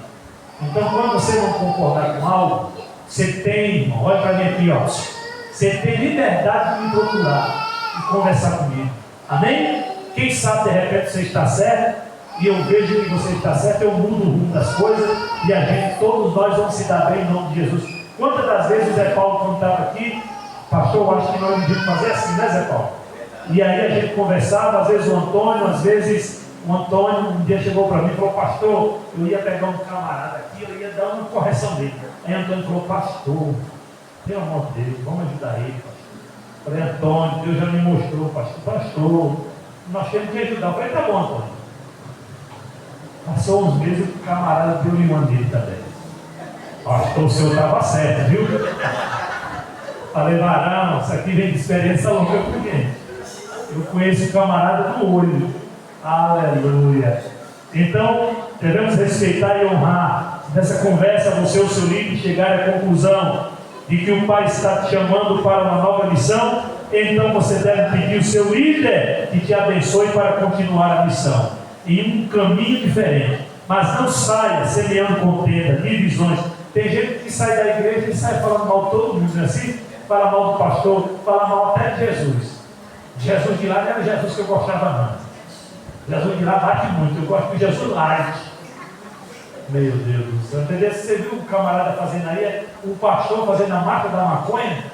Então, quando você não concordar com algo, você tem, irmão, olha para mim aqui, ó. Você tem liberdade de me procurar e conversar comigo. Amém? Quem sabe, de repente, você está certo e eu vejo que você está certo, eu mudo o rumo das coisas e a gente, todos nós vamos se dar bem em nome de Jesus. Quantas das vezes o Zé Paulo, quando estava aqui, pastor, eu acho que nós devíamos fazer assim, né, Zé Paulo? E aí a gente conversava, às vezes o Antônio, um dia chegou para mim e falou, pastor, eu ia pegar um camarada aqui, eu ia dar uma correção dele. Aí o Antônio falou, pastor, pelo amor de Deus, vamos ajudar ele, pastor. Falei, Antônio, Deus já me mostrou, pastor, nós temos que ajudar. Eu falei, tá bom, Antônio. Passou uns meses, o camarada deu limão dele também. Pastor, o senhor estava certo, viu? Falei, varão, isso aqui vem de experiência longa comigo. Eu conheço o camarada do olho. Aleluia. Então, devemos respeitar e honrar. Nessa conversa, você ou seu líder chegar à conclusão de que o Pai está te chamando para uma nova missão, então você deve pedir o seu líder que te abençoe para continuar a missão em um caminho diferente. Mas não saia semeando contenda, divisões. Tem gente que sai da igreja e sai falando mal de todo mundo, não é assim? fala mal do pastor, fala mal até de Jesus. Jesus de lá não era Jesus que eu gostava, não. Jesus de lá bate muito, eu gosto de Jesus light. Meu Deus do céu, entendeu? Você viu o camarada fazendo aí, o pastor fazendo a marca da maconha?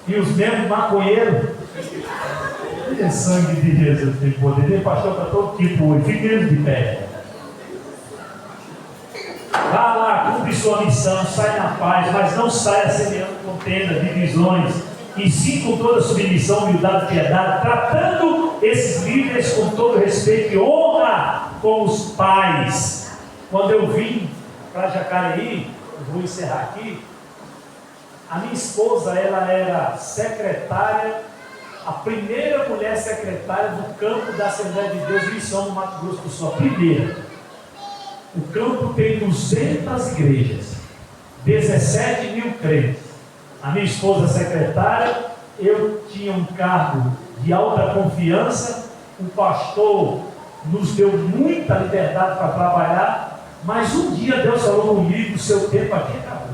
E os membros maconheiros? É sangue de Jesus tem poder. Tem pastor para todo tipo hoje, fique eles de pé. Vá lá, cumpre sua missão, sai na paz, mas não saia semeando contendas, divisões, e sim com toda submissão, humildade e piedade, tratando esses líderes com todo respeito e honra com os pais. Quando eu vim para Jacareí, eu vou encerrar aqui, a minha esposa, ela era secretária, a primeira mulher secretária do campo da Assembleia de Deus em São Mato Grosso do Sul, a primeira. O campo tem 200 igrejas, 17 mil crentes. A minha esposa secretária, eu tinha um cargo de alta confiança, o pastor nos deu muita liberdade para trabalhar, mas um dia Deus falou comigo, o seu tempo aqui acabou.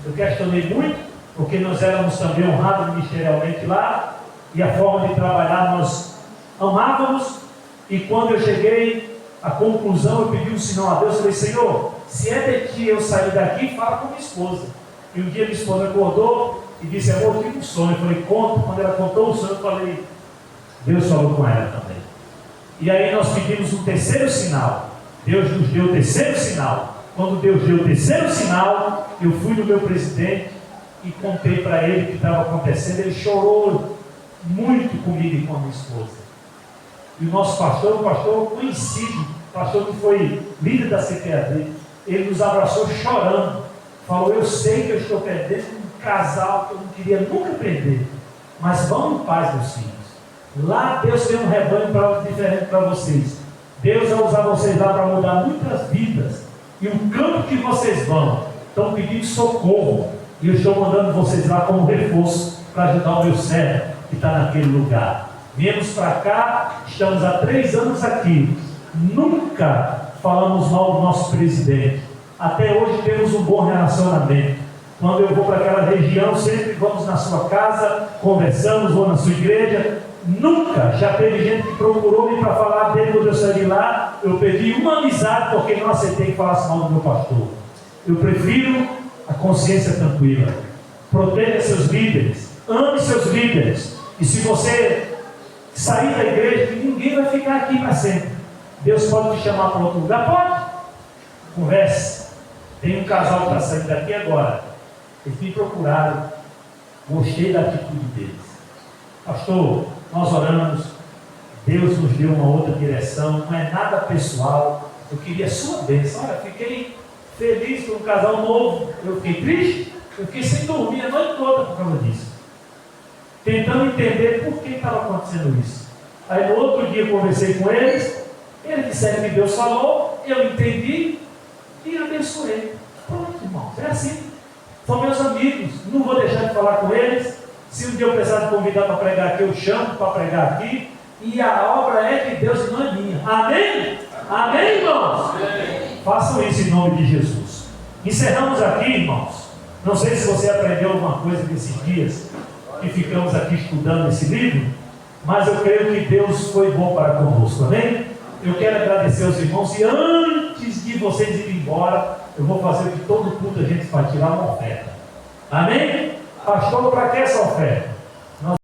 Eu questionei muito, porque nós éramos também honrados ministerialmente lá, e a forma de trabalhar nós amávamos, e quando eu cheguei à conclusão, eu pedi um sinal a Deus, eu falei, Senhor, se é de ti eu sair daqui, fala com minha esposa. E um dia minha esposa acordou e disse, amor, eu tive um sonho. Eu falei, conta. Quando ela contou o sonho, eu falei, Deus falou com ela também. E aí nós pedimos um terceiro sinal. Deus nos deu o terceiro sinal. Quando Deus deu o terceiro sinal, eu fui no meu presidente e contei para ele o que estava acontecendo. Ele chorou muito comigo e com a minha esposa. E o nosso pastor, o pastor conhecido, o pastor que foi líder da CPAD, ele nos abraçou chorando. Falou, eu sei que eu estou perdendo um casal que eu não queria nunca perder, mas vão em paz, meus filhos. Lá Deus tem um rebanho diferente para vocês. Deus vai usar vocês lá para mudar muitas vidas. E o campo que vocês vão, estão pedindo socorro. E eu estou mandando vocês lá como reforço para ajudar o meu servo que está naquele lugar. Viemos para cá, estamos há 3 anos aqui. Nunca falamos mal do nosso presidente. Até hoje temos um bom relacionamento. Quando eu vou para aquela região, sempre vamos na sua casa, conversamos, vou na sua igreja. Nunca já teve gente que procurou-me para falar dele quando eu saí de lá. Eu pedi uma amizade porque não aceitei que falasse mal do meu pastor. Eu prefiro a consciência tranquila. Proteja seus líderes, ame seus líderes. E se você sair da igreja, ninguém vai ficar aqui para sempre. Deus pode te chamar para outro lugar? Pode. Converse. Tem um casal que está saindo daqui agora. Eles me procuraram. Gostei da atitude deles. Pastor, nós oramos. Deus nos deu uma outra direção. Não é nada pessoal. Eu queria a sua bênção. Olha, fiquei feliz com um casal novo. Eu fiquei triste. Eu fiquei sem dormir a noite toda por causa disso. Tentando entender por que estava acontecendo isso. Aí no outro dia eu conversei com eles. Eles disseram que Deus falou. Eu entendi. E abençoei. Pronto, irmãos, é assim. São meus amigos, não vou deixar de falar com eles. Se um dia eu precisar de convidar para pregar aqui, eu chamo para pregar aqui. E a obra é de Deus e não é minha. Amém? Amém, irmãos? Amém. Façam isso em nome de Jesus. Encerramos aqui, irmãos. Não sei se você aprendeu alguma coisa nesses dias que ficamos aqui estudando esse livro, mas eu creio que Deus foi bom para conosco. Amém? Eu quero agradecer aos irmãos e antes de vocês irem embora, eu vou fazer o que todo culto a gente faz, tirar uma oferta. Amém? Pastor, para que essa oferta?